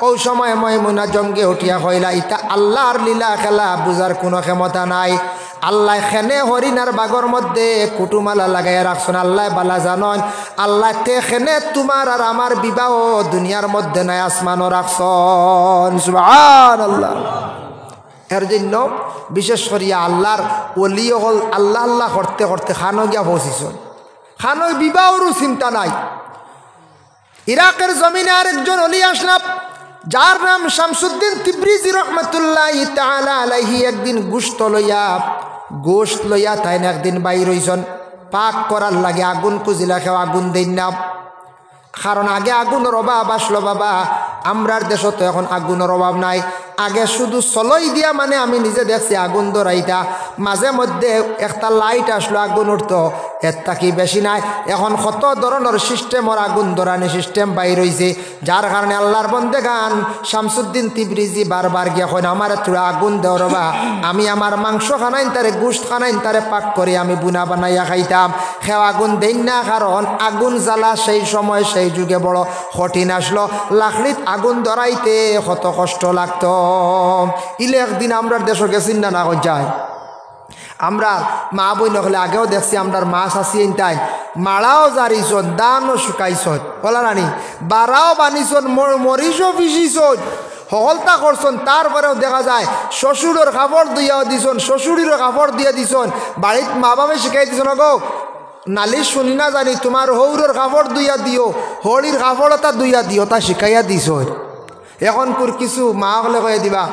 ওই সময় ময়মুনা জঙ্গি উঠিয়া কইলা, ইটা আল্লাহর লীলা খেলা, বুঝার কোনো ক্ষমতা নাই। আল্লাহ খেনে হরিণার বাগর মধ্যে কুটুমালা লাগাইয়া রাখছেন, আল্লাহ বালা জানন, আল্লাহ তে খেনে তোমার আর আমার বিবাহ দুনিয়ার মধ্যে নাই, আসমানও রাখছেন, সুবহানাল্লাহ। এর জন্য বিশেষ করিয়া আল্লাহর ওলি হল আল্লাহ আল্লাহ করতে করতে খানো গিয়া পৌঁছিছেন, খানো বিবাহরও চিন্তা নাই। ইরাকের জমিনে আরেকজন ওলি আসলাম, যার নাম শামসুদ্দিন তিবরিজি রহমতুল্লাহ তাআলা আলাইহি, একদিন গোশত লইয়া তাই না একদিন বাইর হইছেন, পাক করার লাগে আগুন খুঁজিলা, খেও আগুন দেন না, কারণ আগে আগুনের অভাব আসলো বাবা, আমরার দেশে তো এখন আগুনের অভাব নাই। আগে শুধু চলই দিয়া, মানে আমি নিজে দেখছি আগুন ধরাইতা, মাঝে মধ্যে একটা লাইট আসলো আগুন উঠতো, এর থাকি বেশি নাই। এখন কত ধরনের সিস্টেমর আগুন ধরানি সিস্টেম বাইর হয়েছে, যার কারণে আল্লাহর বন্দেগান শামসুদ্দিন তিবরিজি বারবার গিয়া কইন আমার তোরা আগুন দেও রবা, আমি আমার মাংস খানাইন তারে গোশত খানাইন তারে পাক করে আমি বুনা বানাইয়া খাইতাম। খেও আগুন দেন না, কারণ আগুন জ্বালা সেই সময় সেই যুগে বড় কঠিন আসলো। লাকড়িত আগুন ধরাইতে কত কষ্ট লাগতো। ইলে একদিন আমরা দেশে গেছি না যায় আমরা মা বই নকলে আগেও দেখছি আমরা মাছ আসিয়েন তাই মাড়াও জারিছন দানও শুকাইছন বলা রানি বাড়াও বানিছন মরিচও পিছিছন হলতা করছন। তারপরেও দেখা যায় শ্বশুরের কাপড় দিয়াও দিছন, শ্বশুরেরও কাপড় দিয়ে দিছন। বাড়িত মা বাবা শিখাই দিছন গো নালিশ শুনি না জানি তোমার হৌরের কাপড় দুইয়া দিও, হলির কাপড় তা দুইয়া দিও, তা শিখাইয়া দিছ। এখন কুর কিছু মা হলে কয়ে দিবা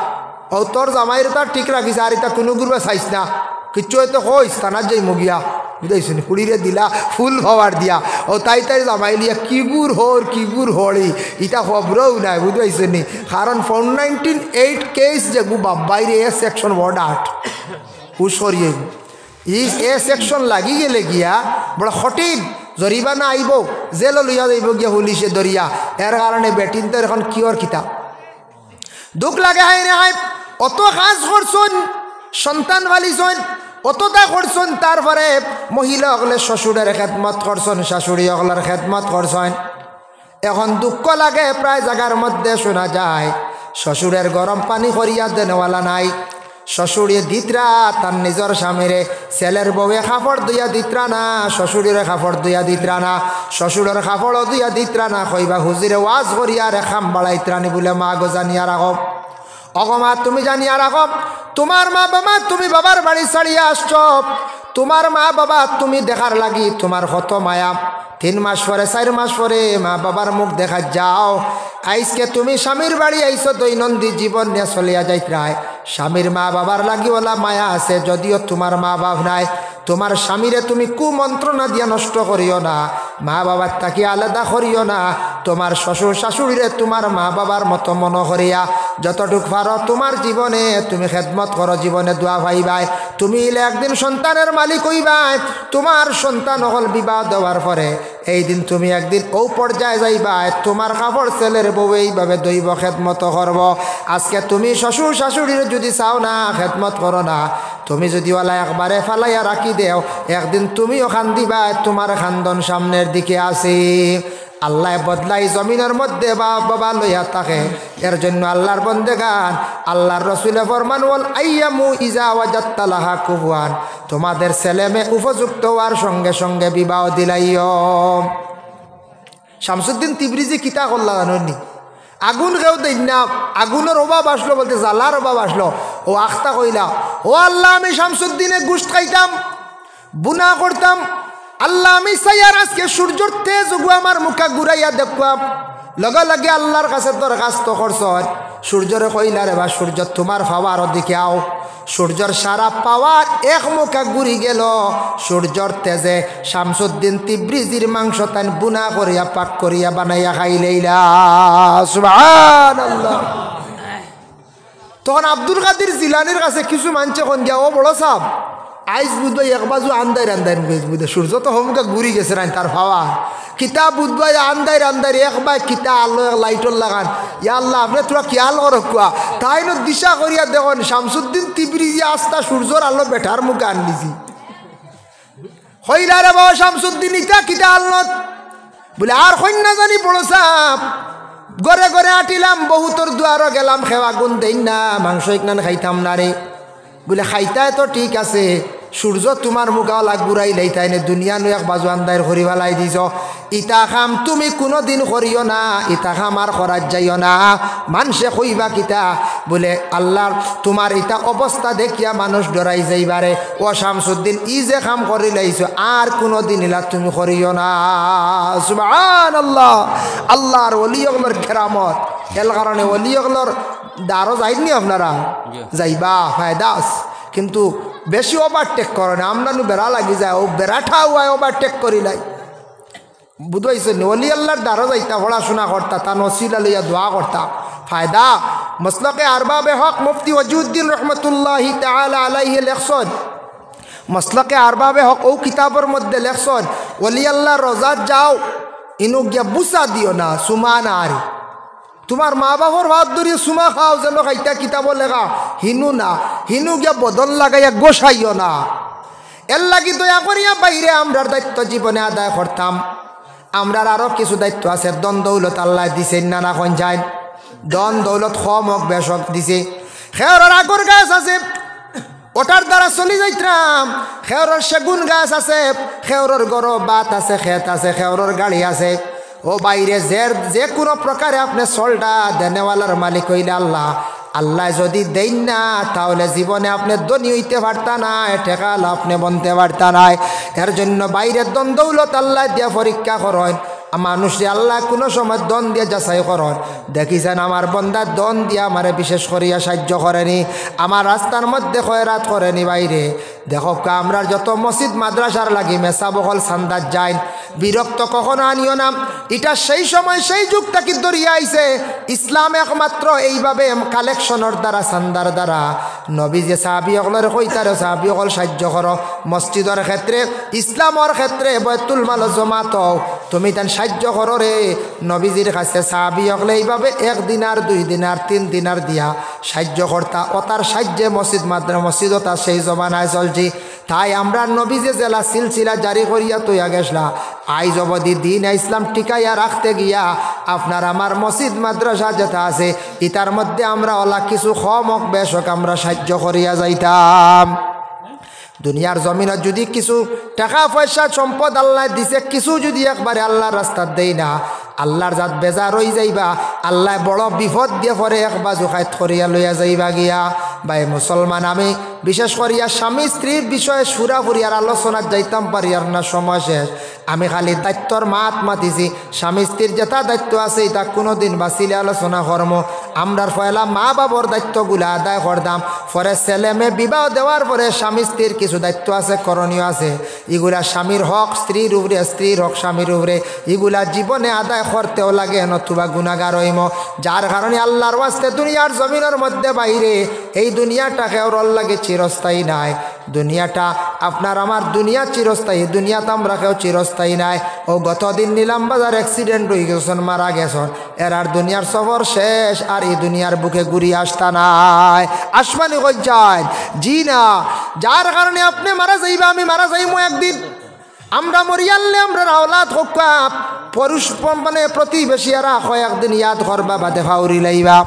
ও তোর জামাইর তার ঠিক রাখিস আর এটা কোনো গুরবা চাইস না, কিচ্ছু হয়তো কইস তানার যাই মগিয়া বুঝাইছেন কুড়িরে দিলা ফুল ভাবার দিয়া ও তাই জামাই লিয়া কিগুর হর কিগুর হরি ইটা খবরও নাই বুঝাইছেন। কারণ 498 কেস যে বাইরে এ সেকশন ওয়ার্ড 8 হুশরিয়ে এ সেকশন লাগি গেলে গিয়া বড় কঠিন জরিমানা আইব, জেল লইয়া যাইব গিয়া পুলিশে দরিয়া। এর কারণে বেটিন তো এখন কিওর কিতাব দুঃখ লাগে। হাই রে হাই অত কাজ করছন, সন্তান ফালিছন, অতটা করছন, তারপরে মহিলা হকলে শ্বশুরের খেদমত করছন, শাশুড়ি হকলের খেদমত করছন। এখন দুঃখ লাগে প্রায় জায়গার মধ্যে শোনা যায় শ্বশুরের গরম পানি করিয়া দেনওয়ালা নাই, শ্বশুরে দিতরা তার নিজের স্বামীরে ছেলের বউয়ে কাপড় দিয়া দিতরা না, শ্বশুরের কাপড় দিয়া দিতরা না, শ্বশুরের কাপড়ও দিয়া দিতরা না। কইবা হুজিরে ওয়াজ করিয়া রে খাম বাড়াইতরানি বলে মা গো জানিয়া রাখো, অগমা তুমি জানিয়া রাখো তোমার মা বাবা তুমি বাবার বাড়ি ছাড়িয়া আসছ, তোমার মা বাবা তুমি দেখার লাগি তোমার কত মায়া। 3 মাস পরে 4 মাস পরে মা বাবার মুখ দেখা যাও। আইসকে তুমি স্বামীর বাড়ি আইসো দৈনন্দিন জীবন নিয়ে চলিয়া যাইতরায়, স্বামীর মা বাবার লাগি ওলা মায়া আছে, যদিও তোমার মা বাপ নাই। তোমার স্বামীরে তুমি কুমন্ত্রণা দিয়া নষ্ট করিও না, মা বাবার তাকে আলাদা করিও না। তোমার শ্বশুর শাশুড়িরে তোমার মা বাবার মতো মনে করিয়া যতটুক পারো তোমার জীবনে তুমি খেদমত করো, জীবনে দোয়া পাইবাই। তুমি একদিন সন্তানের মালিক হইবাই, তোমার সন্তান হল বিবাহ দেওয়ার পরে এই দিন তুমি একদিন ও পর্যায়ে যাইবাই তোমার কাপড় ছেলের বউ এইভাবে দইব খেদমত করব। আজকে তুমি শ্বশুর শাশুড়ির যদি চাও না খেদমত করো না, তুমি যদি ওলা একবারে ফালাইয়া রাখি দেও, একদিন তুমিও খান্দিবা তোমার খান্দন সামনের দিকে আসি। আল্লাহ বদলাই জমিনের মধ্যে বাবা লইয়া থাকে। এর জন্য আল্লাহর বন্দেগান আল্লাহর রসুলে ফরমান ওয়াল আইয়ামু ইজা ওয়াজাত্তা লাহা কুফুয়ান, তোমাদের ছেলে মেয়ে উপযুক্ত হওয়ার সঙ্গে সঙ্গে বিবাহ দিলাইও। শামসুদ্দিন তিবরিজি কিতা করলা জানি আগুন কেউ দেই না, আগুনের অভাব আসলো বলতে জ্বালার অভাব আসলো। ও আখতা কইলা ও আল্লাহ আমি শামসুদ্দিনে গোশত খাইতাম বুনা করতাম, আল্লাহ আমি চাইয়ার আজকে সূর্যর তেজ আমার মুখা ঘুরাইয়া দেখবাম। লগে লগে আল্লাহর কাছে দরখাস্ত করছ, সূর্যরে কইলা রে বা সূর্য তোমার পাওয়ার দিকে আও। সূর্যর সারা পাওয়ার এক মুখা ঘুরি গেল, সূর্যর তেজে শামসুদ্দিন তিবরিজির মাংস তান বুনা করিয়া পাক করিয়া বানাইয়া খাইলেইলা। সুবহানাল্লাহ। তখন আব্দুল কাদের জিলানির কাছে কিছু মানছে কোন গিয়া ও বড় সাহেব আইস বুধবাই এক বাজু আন্দাই রান্দাই বুঝে সূর্য তো হোমকা ঘুরি গেছে রান তার ভাবা কিতাব বুধবাই আন্দাই রান্দাই এক বাই কিতা আলো লাইটর লাগান ইয়া আল্লাহ আপনি তোরা খেয়াল করো কুয়া তাই ন দিশা করিয়া দেখুন শামসুদ্দিন তিবরিজি আস্তা সূর্যর আলো বেটার মুখে আনলিছি হইলা রে বাবা শামসুদ্দিন ইটা কিতা আল্লত বলে আর হইন না জানি বড় সাপ গড়ে গড়ে আটিলাম বহুতর দুয়ারও গেলাম খেওয়া গুণ দেই না মাংস ইকনান খাইতাম না রে বলে খাইতায় তো ঠিক আছে সূর্য তোমার মুখাওয়ালা ঘুরাই লাই তাই নে দুনিয়া নু এক বাজু আন্দার করি ফেলাই দিছ ইটা খাম তুমি কোনো দিন করিও না ইটা খাম আর করার যাইও না মানুষে কইবা কিতা বলে আল্লাহর তোমার ইটা অবস্থা দেখিয়া মানুষ ডরাই যাইবারে ও শামসুদ্দিন ই যে খাম করি লাইছো আর কোনো দিন ইলা তুমি করিও না সুবহানাল্লাহ আল্লাহর ওলিয়গুলোর কেরামত এর কারণে ওলিয়গুলোর দারো যাইনি আপনারা যাইবা ফায়দাস কিন্তু বেশি ওভারটেক করে না আমরা বেড়া লাগি যায় ও বেড়াঠা হয় ওভারটেক করিলাই বুঝাইছে অলি আল্লাহর দ্বারা যাইতা পড়াশোনা করতা তা নসিলা লইয়া দোয়া করতা ফায়দা মসলকে আরবাবে হক মুফতি ওয়াজুদ্দিন রহমতুল্লাহি তাআলা আলাইহি লেখছেন মসলকে আরবাবে হক ও কিতাবের মধ্যে লেখছেন ওলি আল্লাহ রোজাত যাও ইনু গিয়া বুসা দিও না সুমা না আরি তোমার মা বাবার হাত ধরিয়ে সুমা খাও যেন খাইতা কিতাব লেখা হিনু না হিনু গিয়া বদল লাগাইয়া গোসাইও না এর লাগি দয়া করিয়া বাইরে আমরার দায়িত্ব জীবনে আদায় করতাম আমরার আরও কিছু দায়িত্ব আছে দন দৌলত আল্লাহ দিছে নানা খন যায় দন দৌলত কম হোক বেশ হোক দিছে খেয়রের আগর গাছ আছে ওটার দ্বারা চলি যাইতাম খেয়রের সেগুন গাছ আছে খেয়রের গরো বাত আছে খেত আছে খেয়রের গাড়ি আছে ও বাইরে যে কোনো প্রকারে আপনি চলটা দেনেওয়ালার মালিক হইলে আল্লাহ আল্লাহ যদি দেন না তাহলে জীবনে আপনি ধনী হইতে পারতা না ঠেকাল আপনি বনতে পারতা না এর জন্য বাইরের দন দৌলত আল্লাহ দিয়া পরীক্ষা করেন মানুষে আল্লাহ কোনো সময় দন দিয়ে যাচাই করেন দেখিছেন আমার বন্দার দন দিয়ে আমার বিশেষ করিয়া সাহায্য করেনি আমার রাস্তার মধ্যে খয়রাত করেনি বাইরে দেখো আমরা যত মসজিদ মাদ্রাসার লাগি মেসা বহল সান্দার যাই বিরক্ত কখনো আনিও না এটা সেই সময় সেই যুগ থেকে দরিয়া আইছে ইসলাম একমাত্র এইভাবে কালেকশনের দ্বারা সান্দার দ্বারা নবী যে সাহাবী সকলের কইতারে সাহাবী সকল সাহায্য করো মসজিদের ক্ষেত্রে ইসলামের ক্ষেত্রে বাইতুল মাল জমাত তুমি তান সাহায্য করো রে নবীজির কাছে সাহাবী সকলে এইভাবে 1 দিনার 2 দিনার 3 দিনার দিয়া সাহায্য করতা ও তার সাহায্যে মসজিদতা সেই জমানায় চলছি তাই আমরা নবীজি জেলা সিলসিলা জারি করিয়া তৈয়া গেছলা আইজ অবধি দিন ইসলাম টিকাইয়া রাখতে গিয়া আপনার আমার মসজিদ মাদ্রাসা যেটা আছে ইতার মধ্যে আমরা ওলা কিছু কম হোক বেশ হোক আমরা সাহায্য করিয়া যাইতাম দুনিয়ার জমিনত যদি কিছু টাকা পয়সা সম্পদ আল্লাহ দিছে কিছু যদি একবারে আল্লাহর রাস্তা দেই না আল্লাহর জাত বেজার হয়ে যাইবা আল্লাহ বড় বিপদ দিয়ে পরে এক বাজু খাইত করিয়া লইয়া যাইবা গিয়া ভাই মুসলমান আমি বিশেষ করিয়া স্বামী স্ত্রীর বিষয়ে সুরাফুরিয়ার আলোচনার যাইতাম পারি আর না সময় শেষ আমি খালি দায়িত্বর মাত মাতিছি স্বামী স্ত্রীর যেটা দায়িত্ব আছে এটা কোনোদিন বাঁচিলে আলোচনা করবো আমরার পয়লা মা বাবার দায়িত্বগুলো আদায় করতাম পরে ছেলে মেয়ে বিবাহ দেওয়ার পরে স্বামী স্ত্রীর কিছু দায়িত্ব আছে করণীয় আছে এগুলা স্বামীর হক স্ত্রীর উপরে স্ত্রীর হক স্বামীর উপরে এগুলা জীবনে আদায় করতেও লাগে নতুবা গুনাহগার হইম যার কারণে আল্লাহর ওয়াস্তে দুনিয়ার জমিনের মধ্যে বাইরে এই দুনিয়াটাকে ওর লাগে চিরস্থায়ী নাই দুনিয়াটা আপনার আমার দুনিয়া চিরস্থায়ী দুনিয়াতে আমরা কেউ চিরস্থায়ী নাই ও গতদিন নিলাম বাজার অ্যাক্সিডেন্ট হয়ে গেছেন মারা গেছেন এর আর দুনিয়ার সফর শেষ আর এই দুনিয়ার বুকে ঘুরিয়ে আসতা নাই আসমানি কই যায় জি না যার কারণে আপনি মারা যাইবা আমি মারা যাইমো একদিন আমরা মরিয়ালে আমরা আওলাদ হোক পুরুষ মানে প্রতিবেশীরা কয়েকদিন ইয়াদ করবা বা দেখা উড়ি লাইবা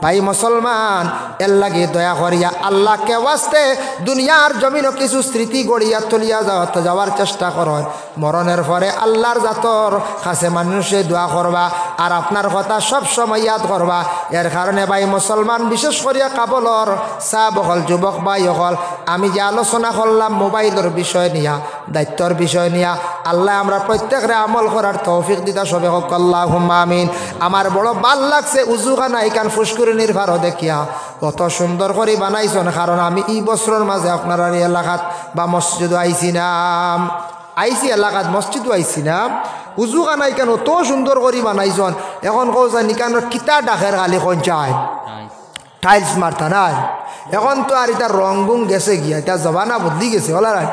ভাই মুসলমান এর লাগে দয়া করিয়া আল্লাহকে ওয়াস্তে দুনিয়ার জমিনও কিছু স্মৃতি গড়িয়া তুলিয়া যাওয়ার চেষ্টা করেন মরণের পরে আল্লাহর জাতর কাছে মানুষে দোয়া করবা আর আপনার কথা সব সময় ইয়াদ করবা এর কারণে ভাই মুসলমান বিশেষ করিয়া কাবলর চাহ বকল যুবক ভাই হল আমি যে আলোচনা করলাম মোবাইলের বিষয় নিয়া দায়িত্বর বিষয় নিয়া আল্লাহ আমরা প্রত্যেকরে আমল করার তৌফিক দিতা সবে হোক আল্লাহুম্মা আমিন আমার বড় ভাল লাগছে উজুখানা এখান ফুসকুরিনির ভারো দেখিয়া কত সুন্দর করে বানাইছেন কারণ আমি এই বছরের মাঝে আপনার এলাকাত বা মসজিদও আইছিলাম আইসি এলাকাত মসজিদও আইছিলাম উজুখানা এখান অত সুন্দর করে বানাইছেন এখন কৌ যায় নিকানোর কিতা ডাকের খালি কোন চায় টাইলস মারতা না এখন তো আর এটা রং গুং গেছে গিয়া এটা জবানা বদলি গেছে হলা রায়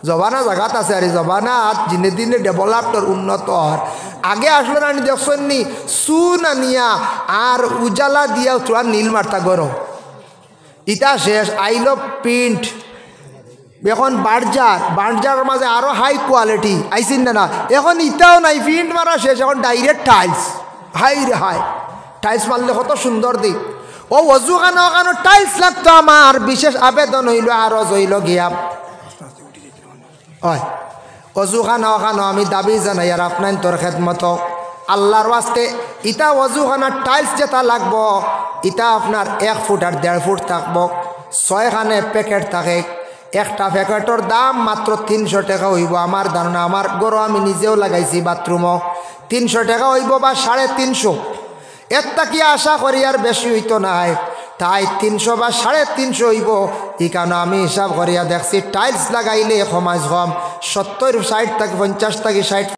জবানা জায়গাত আছে আর জবানা দিনে দিনে ডেভেলপড উন্নত আগে আসলে না দেখছেন নি চুন আনিয়া আর উজালা দিয়া তোরা নীল মারতা গরম ইটা শেষ আইল প্রিন্ট এখন বার্জার মাঝে আরো হাই কোয়ালিটি আইসিন না এখন ইটাও নাই প্রিন্ট মারা শেষ এখন ডাইরেক্ট টাইলস হাই রে হাই টাইলস মারলে কত সুন্দর দিক ও অজু খানো টাইলস লাগতো আমার বিশেষ আবেদন হইল আরো হইল গিয়া হয় অজু খানো আমি দাবি জানাই আর আপনার তোর খেদমত আল্লাহর ওয়াস্তে ইটা অজুখানার টাইলস যেটা লাগবো ইটা আপনার 1 ফুট আর 1.5 ফুট থাকবো 6খানে প্যাকেট থাকে একটা প্যাকেটের দাম মাত্র 300 টাকা হইব আমার ধারণা আমার গরো আমি নিজেও লাগাইছি বাথরুমও 300 টাকা হইব বা 350 এরটা কি আশা করি আর বেশি হইতো নাই তাই 300 বা 350 হইব এখানে আমি হিসাব করিয়া দেখছি টাইলস লাগাইলে কমাস কম 70 60 থেকে 50 থেকে 60